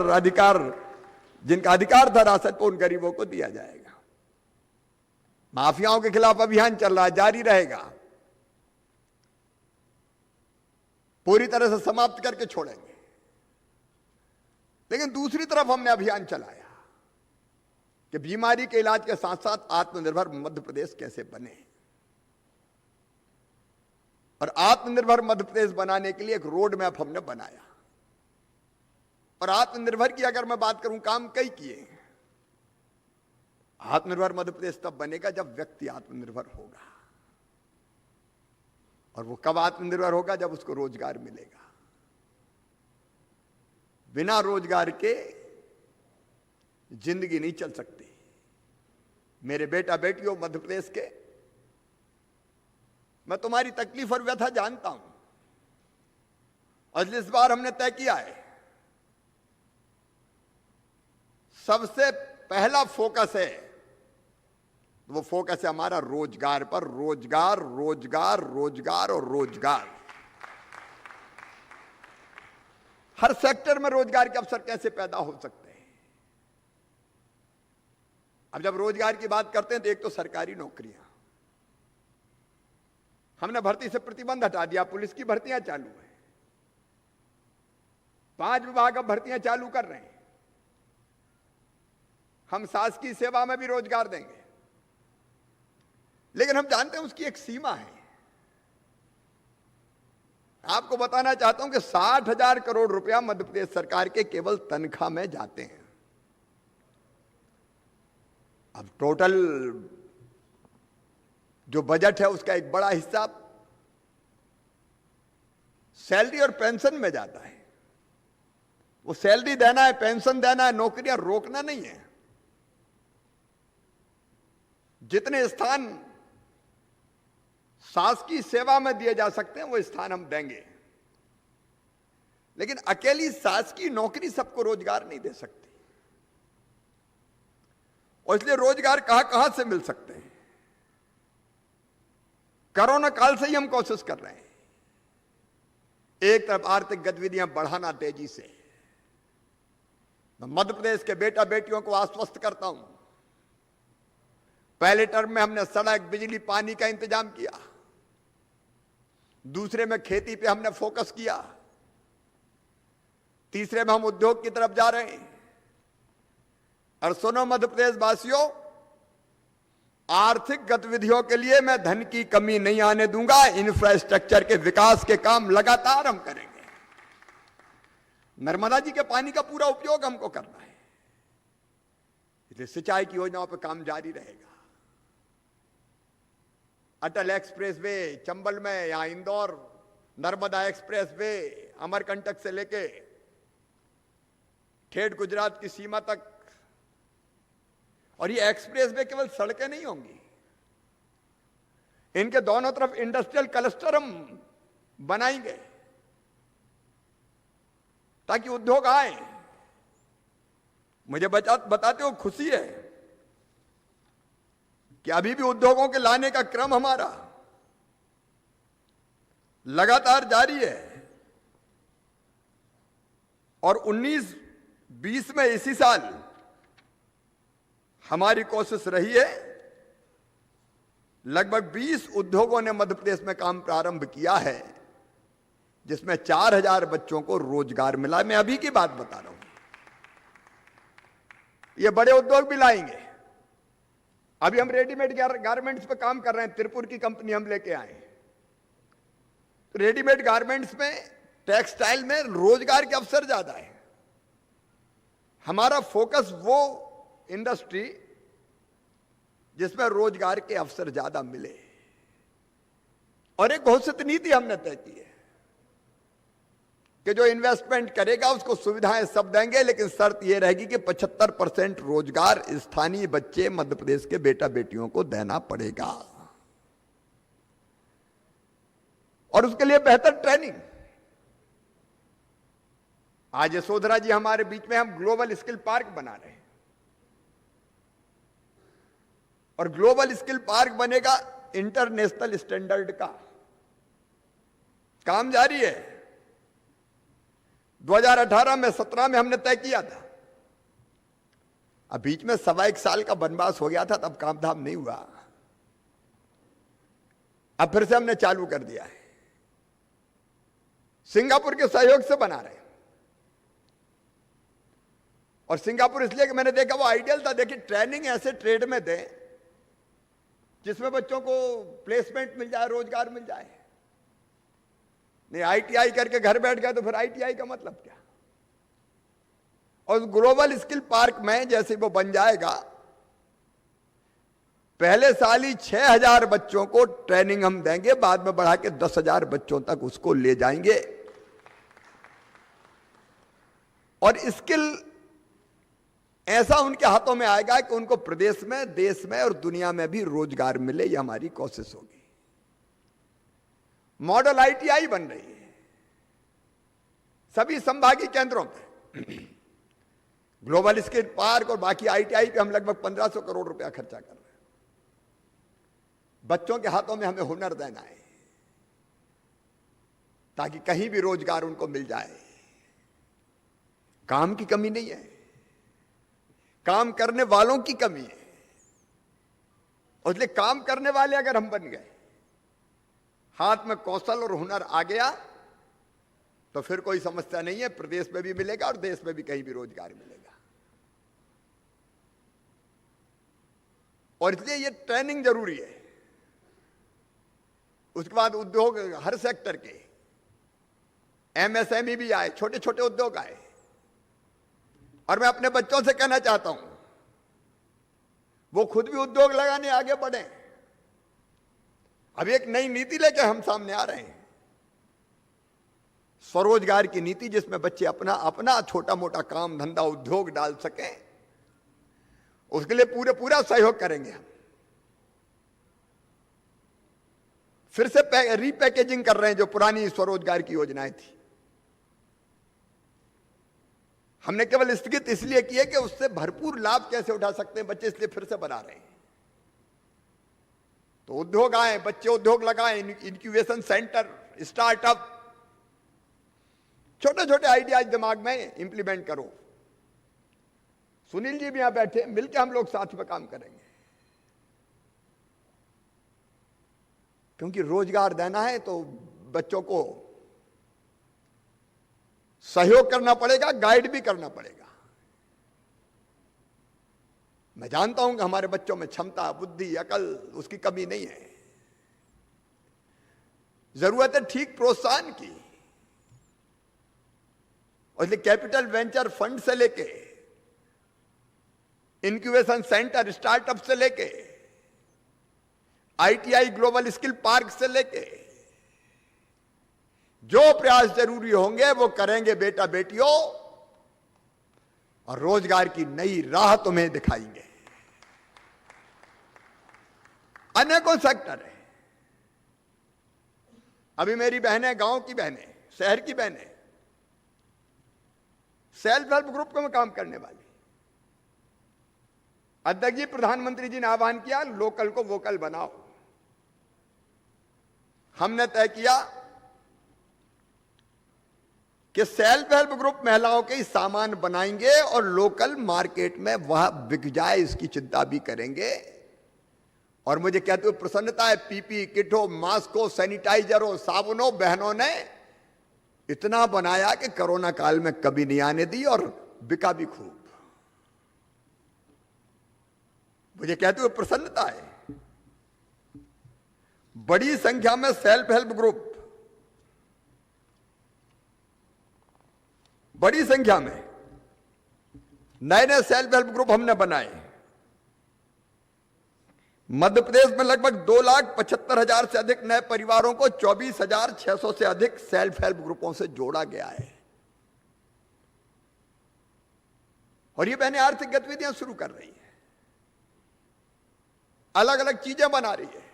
अधिकार था राशन पर, उन गरीबों को दिया जाएगा। माफियाओं के खिलाफ अभियान चल रहा है, जारी रहेगा, पूरी तरह से समाप्त करके छोड़ेंगे। लेकिन दूसरी तरफ हमने अभियान चलाया कि बीमारी के इलाज के साथ साथ आत्मनिर्भर मध्य प्रदेश कैसे बने, और आत्मनिर्भर मध्य प्रदेश बनाने के लिए एक रोड मैप हमने बनाया। और आत्मनिर्भर की अगर मैं बात करूं, काम कई किए। आत्मनिर्भर मध्य प्रदेश तब बनेगा जब व्यक्ति आत्मनिर्भर होगा, और वो कब आत्मनिर्भर होगा? जब उसको रोजगार मिलेगा। बिना रोजगार के जिंदगी नहीं चल सकती। मेरे बेटा बेटियों मध्य प्रदेश के, मैं तुम्हारी तकलीफ और व्यथा जानता हूं, और इस बार हमने तय किया है सबसे पहला फोकस है, वो फोकस है हमारा रोजगार पर। रोजगार, रोजगार, रोजगार और रोजगार। हर सेक्टर में रोजगार के अवसर कैसे पैदा हो सकते हैं। अब जब रोजगार की बात करते हैं तो एक तो सरकारी नौकरियां, हमने भर्ती से प्रतिबंध हटा दिया, पुलिस की भर्तियां चालू है, 5 विभाग अब भर्तियां चालू कर रहे हैं। हम शासकीय सेवा में भी रोजगार देंगे, लेकिन हम जानते हैं उसकी एक सीमा है। आपको बताना चाहता हूं कि 60,000 करोड़ रुपया मध्य प्रदेश सरकार के केवल तनख्वाह में जाते हैं। अब टोटल जो बजट है उसका एक बड़ा हिस्सा सैलरी और पेंशन में जाता है। वो सैलरी देना है, पेंशन देना है, नौकरियां रोकना नहीं है। जितने स्थान शासकीय सेवा में दिए जा सकते हैं वो स्थान हम देंगे, लेकिन अकेली शासकीय नौकरी सबको रोजगार नहीं दे सकती, और इसलिए रोजगार कहां से मिल सकते हैं। कोरोना काल से ही हम कोशिश कर रहे हैं। एक तरफ आर्थिक गतिविधियां बढ़ाना तेजी से। मैं मध्य प्रदेश के बेटा बेटियों को आश्वस्त करता हूं, पहले टर्म में हमने सड़क, बिजली, पानी का इंतजाम किया। दूसरे में खेती पे हमने फोकस किया। तीसरे में हम उद्योग की तरफ जा रहे हैं। और सुनो मध्य प्रदेश वासियों, आर्थिक गतिविधियों के लिए मैं धन की कमी नहीं आने दूंगा। इंफ्रास्ट्रक्चर के विकास के काम लगातार हम करेंगे। नर्मदा जी के पानी का पूरा उपयोग हमको करना है, इसलिए सिंचाई की योजनाओं पर काम जारी रहेगा। अटल एक्सप्रेस वे चंबल में, यहां इंदौर नर्मदा एक्सप्रेस वे अमरकंटक से लेके ठेठ गुजरात की सीमा तक। और ये एक्सप्रेस वे केवल सड़कें नहीं होंगी, इनके दोनों तरफ इंडस्ट्रियल क्लस्टर हम बनाएंगे ताकि उद्योग आए। मुझे बताते हो खुशी है कि अभी भी उद्योगों के लाने का क्रम हमारा लगातार जारी है। और 19-20 में इसी साल हमारी कोशिश रही है, लगभग 20 उद्योगों ने मध्य प्रदेश में काम प्रारंभ किया है, जिसमें 4,000 बच्चों को रोजगार मिला। मैं अभी की बात बता रहा हूं। ये बड़े उद्योग भी लाएंगे। अभी हम रेडीमेड गारमेंट्स पे काम कर रहे हैं, त्रिपुर की कंपनी हम लेके आए। तो रेडीमेड गारमेंट्स में, टेक्सटाइल में रोजगार के अवसर ज्यादा है। हमारा फोकस वो इंडस्ट्री जिसमें रोजगार के अवसर ज्यादा मिले। और एक घोषित नीति हमने तय की है कि जो इन्वेस्टमेंट करेगा उसको सुविधाएं सब देंगे, लेकिन शर्त यह रहेगी कि 75% रोजगार स्थानीय बच्चे मध्य प्रदेश के बेटा बेटियों को देना पड़ेगा, और उसके लिए बेहतर ट्रेनिंग। आज यशोधरा जी हमारे बीच में, हम ग्लोबल स्किल पार्क बना रहे हैं, और ग्लोबल स्किल पार्क बनेगा इंटरनेशनल स्टैंडर्ड का। काम जारी है। 2018 में 17 में हमने तय किया था, अब बीच में 1.25 साल का वनवास हो गया था, तब काम धाम नहीं हुआ। अब फिर से हमने चालू कर दिया है, सिंगापुर के सहयोग से बना रहे हैं। और सिंगापुर इसलिए कि मैंने देखा वो आइडियल था। देखिए, ट्रेनिंग ऐसे ट्रेड में दें जिसमें बच्चों को प्लेसमेंट मिल जाए, रोजगार मिल जाए। नहीं ITI करके घर बैठ गया तो फिर ITI का मतलब क्या। और ग्लोबल स्किल पार्क में जैसे वो बन जाएगा, पहले साल ही 6,000 बच्चों को ट्रेनिंग हम देंगे, बाद में बढ़ा के 10,000 बच्चों तक उसको ले जाएंगे। और स्किल ऐसा उनके हाथों में आएगा कि उनको प्रदेश में, देश में और दुनिया में भी रोजगार मिले। ये हमारी कोशिश होगी। मॉडल ITI बन रही है सभी संभागीय केंद्रों पे। ग्लोबल स्किल पार्क और बाकी ITI पे हम लगभग 1500 करोड़ रुपया खर्चा कर रहे हैं। बच्चों के हाथों में हमें हुनर देना है ताकि कहीं भी रोजगार उनको मिल जाए। काम की कमी नहीं है, काम करने वालों की कमी है। और इसलिए काम करने वाले अगर हम बन गए, हाथ में कौशल और हुनर आ गया, तो फिर कोई समस्या नहीं है। प्रदेश में भी मिलेगा और देश में भी कहीं भी रोजगार मिलेगा। और इसलिए ये ट्रेनिंग जरूरी है। उसके बाद उद्योग, हर सेक्टर के MSME भी आए, छोटे छोटे उद्योग आए। और मैं अपने बच्चों से कहना चाहता हूं, वो खुद भी उद्योग लगाने आगे बढ़े। अब एक नई नीति लेकर हम सामने आ रहे हैं, स्वरोजगार की नीति, जिसमें बच्चे अपना अपना छोटा मोटा काम धंधा उद्योग डाल सकें। उसके लिए पूरा सहयोग करेंगे हम। फिर से रीपैकेजिंग कर रहे हैं जो पुरानी स्वरोजगार की योजनाएं थी। हमने केवल स्थगित इसलिए किए कि उससे भरपूर लाभ कैसे उठा सकते हैं बच्चे, इसलिए फिर से बना रहे हैं। तो उद्योग आए, बच्चे उद्योग लगाएं, इंक्यूबेशन सेंटर, स्टार्टअप, छोटे छोटे आइडियाज दिमाग में इंप्लीमेंट करो। सुनील जी भी यहां बैठे, मिलकर हम लोग साथ में काम करेंगे, क्योंकि रोजगार देना है तो बच्चों को सहयोग करना पड़ेगा, गाइड भी करना पड़ेगा। मैं जानता हूं कि हमारे बच्चों में क्षमता, बुद्धि, अकल, उसकी कमी नहीं है। जरूरत है ठीक प्रोत्साहन की। और इसलिए कैपिटल वेंचर फंड से लेके, इंक्यूबेशन सेंटर, स्टार्टअप से लेके, ITI ग्लोबल स्किल पार्क से लेके, जो प्रयास जरूरी होंगे वो करेंगे बेटा बेटियों, और रोजगार की नई राह तुम्हें दिखाएंगे। अनेकों सेक्टर है। अभी मेरी बहनें, गांव की बहनें, शहर की बहनें, सेल्फ हेल्प ग्रुप में काम करने वाली। अध्यक्ष जी, प्रधानमंत्री जी ने आह्वान किया, लोकल को वोकल बनाओ। हमने तय किया कि सेल्फ हेल्प ग्रुप महिलाओं के सामान बनाएंगे और लोकल मार्केट में वह बिक जाए, इसकी चिंता भी करेंगे। और मुझे कहते हुए प्रसन्नता है, PPE किट हो, मास्क हो, सैनिटाइजर हो, साबुन हो, बहनों ने इतना बनाया कि कोरोना काल में कभी नहीं आने दी, और बिका भी खूब। मुझे कहते हुए प्रसन्नता है। बड़ी संख्या में सेल्फ हेल्प ग्रुप, बड़ी संख्या में नए नए सेल्फ हेल्प ग्रुप हमने बनाए। मध्य प्रदेश में लगभग 2,75,000 से अधिक नए परिवारों को 24,600 से अधिक सेल्फ हेल्प ग्रुपों से जोड़ा गया है। और ये बहनें आर्थिक गतिविधियां शुरू कर रही हैं, अलग अलग चीजें बना रही है।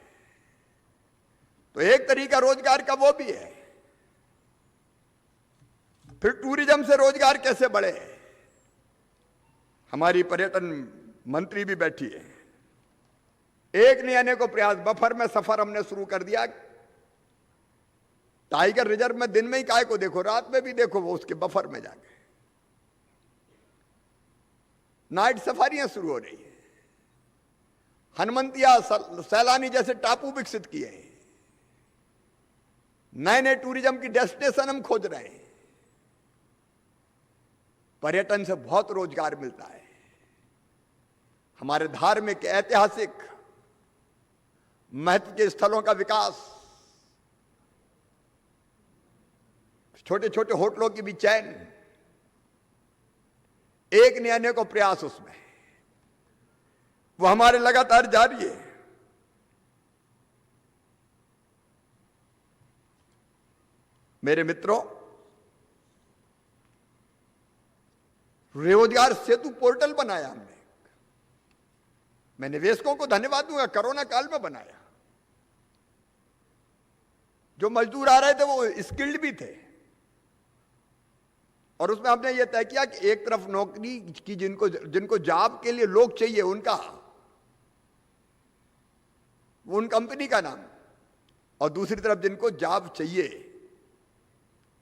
तो एक तरीका रोजगार का वो भी है। फिर टूरिज्म से रोजगार कैसे बढ़े? हमारी पर्यटन मंत्री भी बैठी है। एक नहीं अनेकों प्रयास। बफर में सफर हमने शुरू कर दिया। टाइगर रिजर्व में दिन में ही काय को देखो, रात में भी देखो, वो उसके बफर में जाके नाइट सफारियां शुरू हो रही है। हनुमंतिया, सैलानी जैसे टापू विकसित किए हैं। नए नए टूरिज्म की डेस्टिनेशन हम खोज रहे हैं। पर्यटन से बहुत रोजगार मिलता है। हमारे धार्मिक, ऐतिहासिक महत्व के स्थलों का विकास, छोटे छोटे होटलों की भी चैन, एक ने अनेकों प्रयास उसमें, वो हमारे लगातार जारी है। मेरे मित्रों, रोजगार सेतु पोर्टल बनाया हमने। मैं निवेशकों को धन्यवाद दूंगा, कोरोना काल में बनाया। जो मजदूर आ रहे थे वो स्किल्ड भी थे, और उसमें हमने ये तय किया कि एक तरफ नौकरी की जिनको जॉब के लिए लोग चाहिए उनका, उन कंपनी का नाम, और दूसरी तरफ जिनको जॉब चाहिए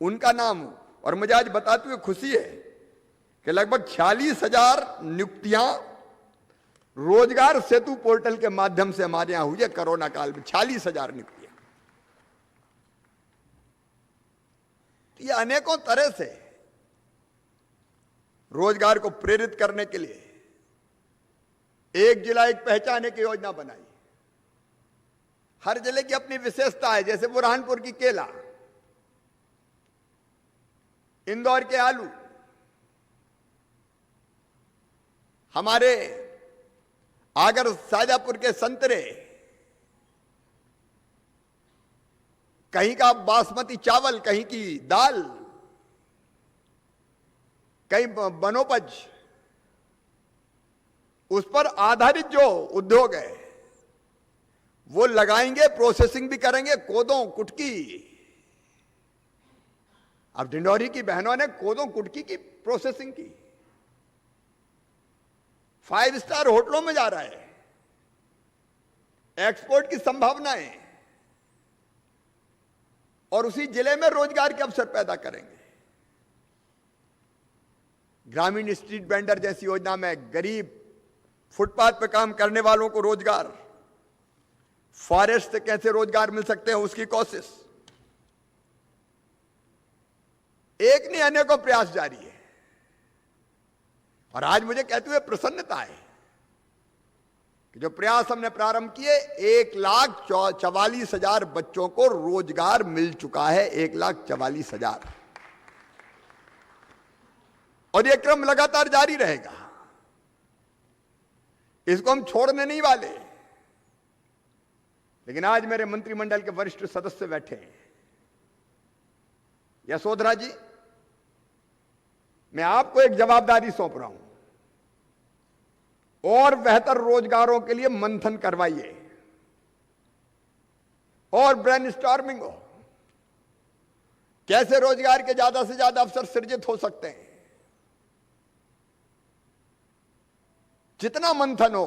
उनका नाम। और मुझे आज बताते हुए खुशी है कि लगभग 46,000 नियुक्तियां रोजगार सेतु पोर्टल के माध्यम से हमारे यहां हुई है कोरोना काल में। 46,000 नियुक्तियां। ये अनेकों तरह से रोजगार को प्रेरित करने के लिए एक जिला एक पहचान की योजना बनाई। हर जिले की अपनी विशेषता है। जैसे बुरहानपुर की केला, इंदौर के आलू, हमारे आगर शाजापुर के संतरे, कहीं का बासमती चावल, कहीं की दाल, कहीं वनोपज, उस पर आधारित जो उद्योग है वो लगाएंगे, प्रोसेसिंग भी करेंगे। कोदों, कुटकी, अब डिंडौरी की बहनों ने कोदों कुटकी की प्रोसेसिंग की। 5 स्टार होटलों में जा रहा है। एक्सपोर्ट की संभावनाएं, और उसी जिले में रोजगार के अवसर पैदा करेंगे। ग्रामीण स्ट्रीट वेंडर जैसी योजना में गरीब फुटपाथ पर काम करने वालों को रोजगार, फॉरेस्ट से कैसे रोजगार मिल सकते हैं उसकी कोशिश। एक नहीं अनेकों प्रयास जारी है। और आज मुझे कहते हुए प्रसन्नता है कि जो प्रयास हमने प्रारंभ किए, 1,44,000 बच्चों को रोजगार मिल चुका है। 1,44,000। और यह क्रम लगातार जारी रहेगा। इसको हम छोड़ने नहीं वाले। लेकिन आज मेरे मंत्रिमंडल के वरिष्ठ सदस्य बैठे हैं। यशोधरा जी, मैं आपको एक जवाबदारी सौंप रहा हूं। और बेहतर रोजगारों के लिए मंथन करवाइए और ब्रेनस्टॉर्मिंग हो। कैसे रोजगार के ज्यादा से ज्यादा अवसर सृजित हो सकते हैं। जितना मंथन हो,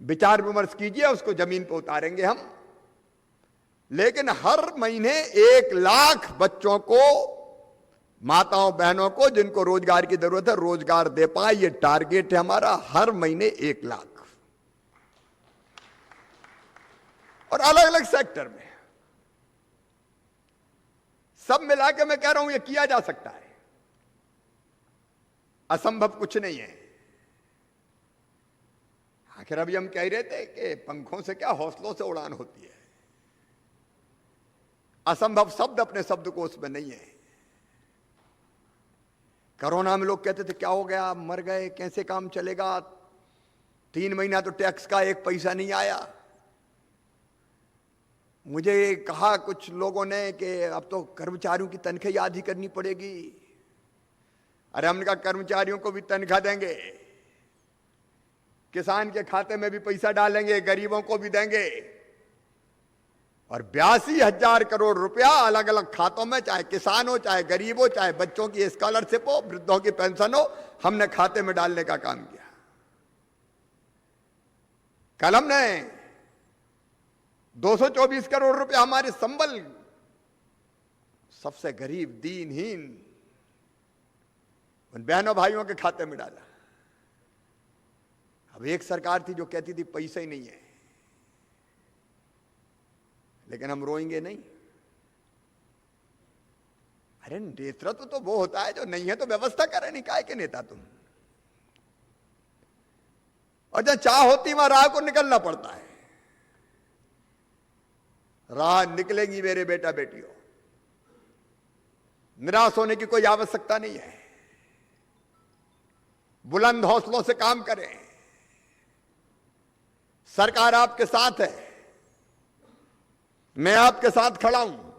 विचार विमर्श कीजिए, उसको जमीन पर उतारेंगे हम। लेकिन हर महीने 1,00,000 बच्चों को, माताओं बहनों को जिनको रोजगार की जरूरत है, रोजगार दे पाए। ये टारगेट है हमारा, हर महीने 1,00,000। और अलग अलग सेक्टर में सब मिला के मैं कह रहा हूं ये किया जा सकता है। असंभव कुछ नहीं है। आखिर अभी हम कह रहे थे कि पंखों से क्या, हौसलों से उड़ान होती है। असंभव शब्द अपने शब्दकोश में नहीं है। कोरोना में लोग कहते थे क्या हो गया, मर गए, कैसे काम चलेगा। 3 महीना तो टैक्स का 1 पैसा नहीं आया। मुझे कहा कुछ लोगों ने कि अब तो कर्मचारियों की तनख्वाह आधी करनी पड़ेगी। अरे हमने कहा कर्मचारियों को भी तनख्वाह देंगे, किसान के खाते में भी पैसा डालेंगे, गरीबों को भी देंगे, और 82,000 करोड़ रुपया अलग अलग खातों में, चाहे किसान हो, चाहे गरीब हो, चाहे बच्चों की स्कॉलरशिप हो, वृद्धों की पेंशन हो, हमने खाते में डालने का काम किया। कल हमने 224 करोड़ रुपया हमारे संबल सबसे गरीब दीनहीन उन बहनों भाइयों के खाते में डाला। अब एक सरकार थी जो कहती थी पैसा ही नहीं है, लेकिन हम रोएंगे नहीं। अरे नेतृत्व तो वो होता है जो नहीं है तो व्यवस्था करे, नहीं काय के नेता तुम। और जब चाह होती वहां राह को निकलना पड़ता है। राह निकलेंगी मेरे बेटा बेटियों, निराश होने की कोई आवश्यकता नहीं है। बुलंद हौसलों से काम करें, सरकार आपके साथ है, मैं आपके साथ खड़ा हूं,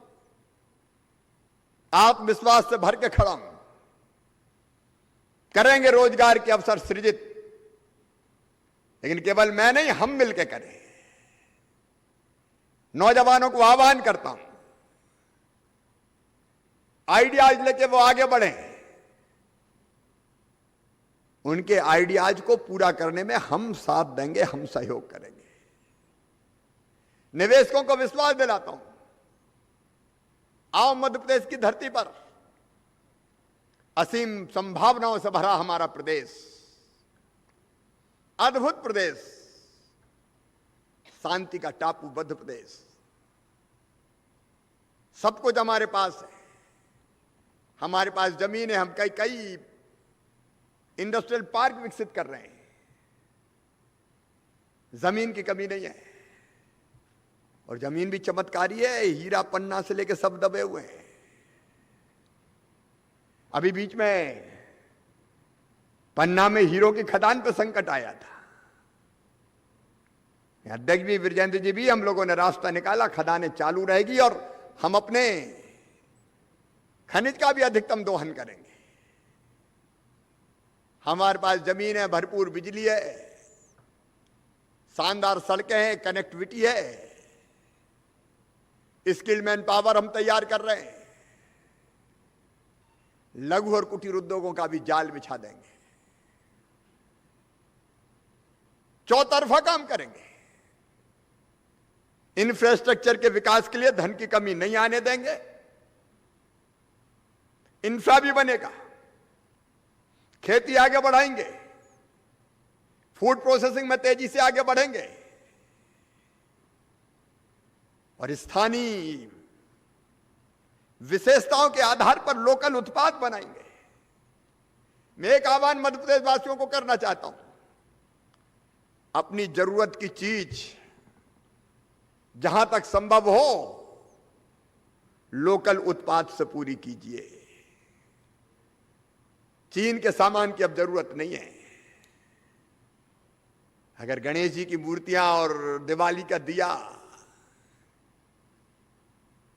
आत्मविश्वास से भर के खड़ा हूं। करेंगे रोजगार के अवसर सृजित, लेकिन केवल मैं नहीं, हम मिलकर करें। नौजवानों को आह्वान करता हूं, आइडियाज लेके वो आगे बढ़े, उनके आइडियाज को पूरा करने में हम साथ देंगे, हम सहयोग करेंगे। निवेशकों को विश्वास दिलाता हूं, आओ मध्य प्रदेश की धरती पर असीम संभावनाओं से भरा हमारा प्रदेश, अद्भुत प्रदेश, शांति का टापू मध्य प्रदेश, सब कुछ हमारे पास है। हमारे पास जमीन है, हम कई इंडस्ट्रियल पार्क विकसित कर रहे हैं, जमीन की कमी नहीं है। और जमीन भी चमत्कारी है, हीरा पन्ना से लेके सब दबे हुए हैं। अभी बीच में पन्ना में हीरो की खदान पे संकट आया था, अध्यक्ष भी विजेंद्र जी भी, हम लोगों ने रास्ता निकाला, खदानें चालू रहेगी और हम अपने खनिज का भी अधिकतम दोहन करेंगे। हमारे पास जमीन है, भरपूर बिजली है, शानदार सड़कें हैं, कनेक्टिविटी है, स्किल मैन पावर हम तैयार कर रहे हैं। लघु और कुटीर उद्योगों का भी जाल बिछा देंगे, चौतरफा काम करेंगे। इंफ्रास्ट्रक्चर के विकास के लिए धन की कमी नहीं आने देंगे, इंफ्रा भी बनेगा, खेती आगे बढ़ाएंगे, फूड प्रोसेसिंग में तेजी से आगे बढ़ेंगे और स्थानीय विशेषताओं के आधार पर लोकल उत्पाद बनाएंगे। मैं एक आह्वान मध्य प्रदेश वासियों को करना चाहता हूं, अपनी जरूरत की चीज जहां तक संभव हो लोकल उत्पाद से पूरी कीजिए। चीन के सामान की अब जरूरत नहीं है। अगर गणेश जी की मूर्तियां और दिवाली का दिया,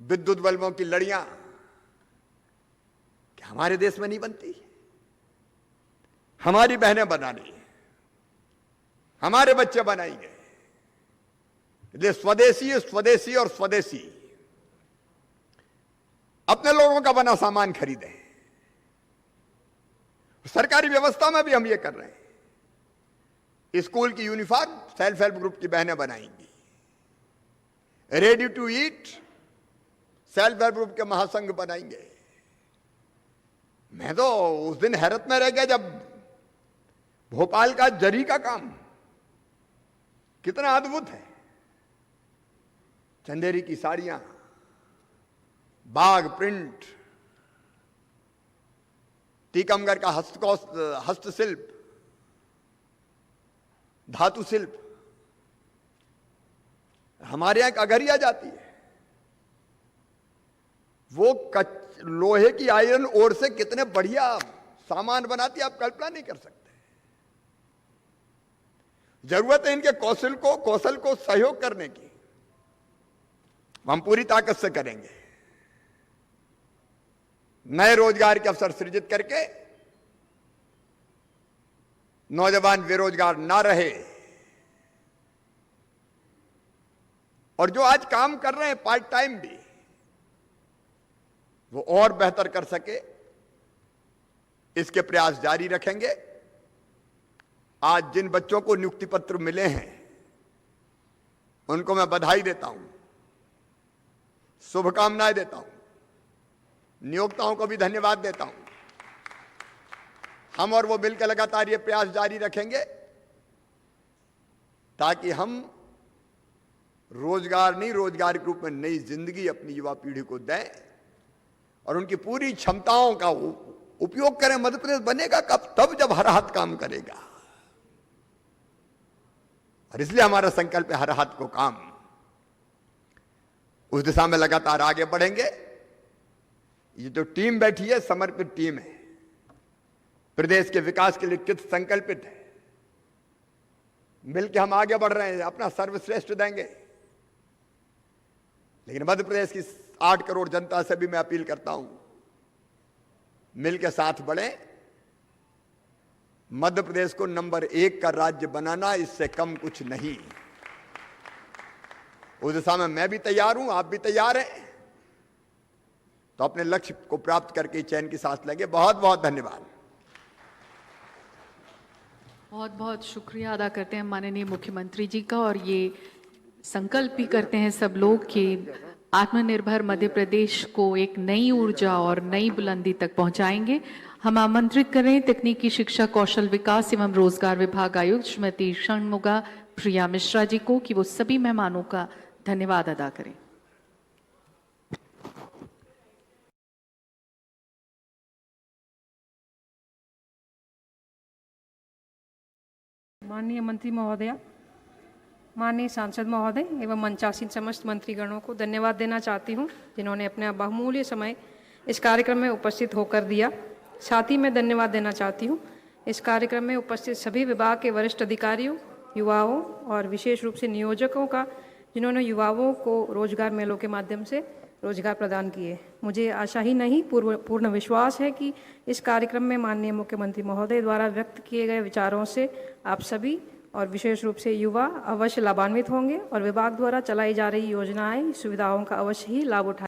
विद्युत बल्बों की लड़ियां क्या हमारे देश में नहीं बनती? हमारी बहनें बनानी, हमारे बच्चे बनाएंगे। इसलिए स्वदेशी स्वदेशी और स्वदेशी, अपने लोगों का बना सामान खरीदें। सरकारी व्यवस्था में भी हम ये कर रहे हैं। स्कूल की यूनिफॉर्म सेल्फ हेल्प ग्रुप की बहनें बनाएंगी, ready to eat self help group के महासंघ बनाएंगे। मैं तो उस दिन हैरत में रह गया जब भोपाल का जरी का काम कितना अद्भुत है। चंदेरी की साड़ियां, बाग प्रिंट, टीकमगढ़ का हस्तशिल्प, धातु शिल्प, हमारे यहां एक अगरिया जाती है, वो लोहे की आयरन ओर से कितने बढ़िया सामान बनाती है, आप कल्पना नहीं कर सकते। जरूरत है इनके कौशल को सहयोग करने की, हम पूरी ताकत से करेंगे। नए रोजगार के अवसर सृजित करके नौजवान बेरोजगार ना रहे, और जो आज काम कर रहे हैं पार्ट टाइम भी, वो और बेहतर कर सके, इसके प्रयास जारी रखेंगे। आज जिन बच्चों को नियुक्ति पत्र मिले हैं उनको मैं बधाई देता हूं, शुभकामनाएं देता हूं, नियोक्ताओं को भी धन्यवाद देता हूं। हम और वो मिलकर लगातार ये प्रयास जारी रखेंगे ताकि हम रोजगार नहीं, रोजगार के रूप में नई जिंदगी अपनी युवा पीढ़ी को दें और उनकी पूरी क्षमताओं का उपयोग करें। मध्य प्रदेश बनेगा कब? तब जब हर हाथ काम करेगा, और इसलिए हमारा संकल्प है हर हाथ को काम। उस दिशा में लगातार आगे बढ़ेंगे। ये जो टीम बैठी है समर्पित टीम है, प्रदेश के विकास के लिए कृत संकल्पित है। मिलकर हम आगे बढ़ रहे हैं, अपना सर्वश्रेष्ठ देंगे। लेकिन मध्य प्रदेश की 8 करोड़ जनता से भी मैं अपील करता हूं, मिलकर साथ बढ़े। मध्य प्रदेश को नंबर 1 का राज्य बनाना, इससे कम कुछ नहीं। उस दिशा में मैं भी तैयार हूं, आप भी तैयार हैं, तो अपने लक्ष्य को प्राप्त करके चैन की सांस लेंगे। बहुत बहुत धन्यवाद। बहुत बहुत शुक्रिया अदा करते हैं माननीय मुख्यमंत्री जी का, और ये संकल्प भी करते हैं सब लोग कि आत्मनिर्भर मध्य प्रदेश को एक नई ऊर्जा और नई बुलंदी तक पहुंचाएंगे। हम आमंत्रित करें तकनीकी शिक्षा कौशल विकास एवं रोजगार विभाग आयुक्त श्रीमती षणमुगा प्रिया मिश्रा जी को कि वो सभी मेहमानों का धन्यवाद अदा करें। माननीय मंत्री महोदया, माननीय सांसद महोदय एवं मंचासीन समस्त मंत्रीगणों को धन्यवाद देना चाहती हूं, जिन्होंने अपना बहुमूल्य समय इस कार्यक्रम में उपस्थित होकर दिया। साथ ही मैं धन्यवाद देना चाहती हूं इस कार्यक्रम में उपस्थित सभी विभाग के वरिष्ठ अधिकारियों, युवाओं और विशेष रूप से नियोजकों का, जिन्होंने युवाओं को रोजगार मेलों के माध्यम से रोजगार प्रदान किए। मुझे आशा ही नहीं पूर्ण विश्वास है कि इस कार्यक्रम में माननीय मुख्यमंत्री महोदय द्वारा व्यक्त किए गए विचारों से आप सभी और विशेष रूप से युवा अवश्य लाभान्वित होंगे और विभाग द्वारा चलाई जा रही योजनाएं, सुविधाओं का अवश्य ही लाभ उठाएंगे।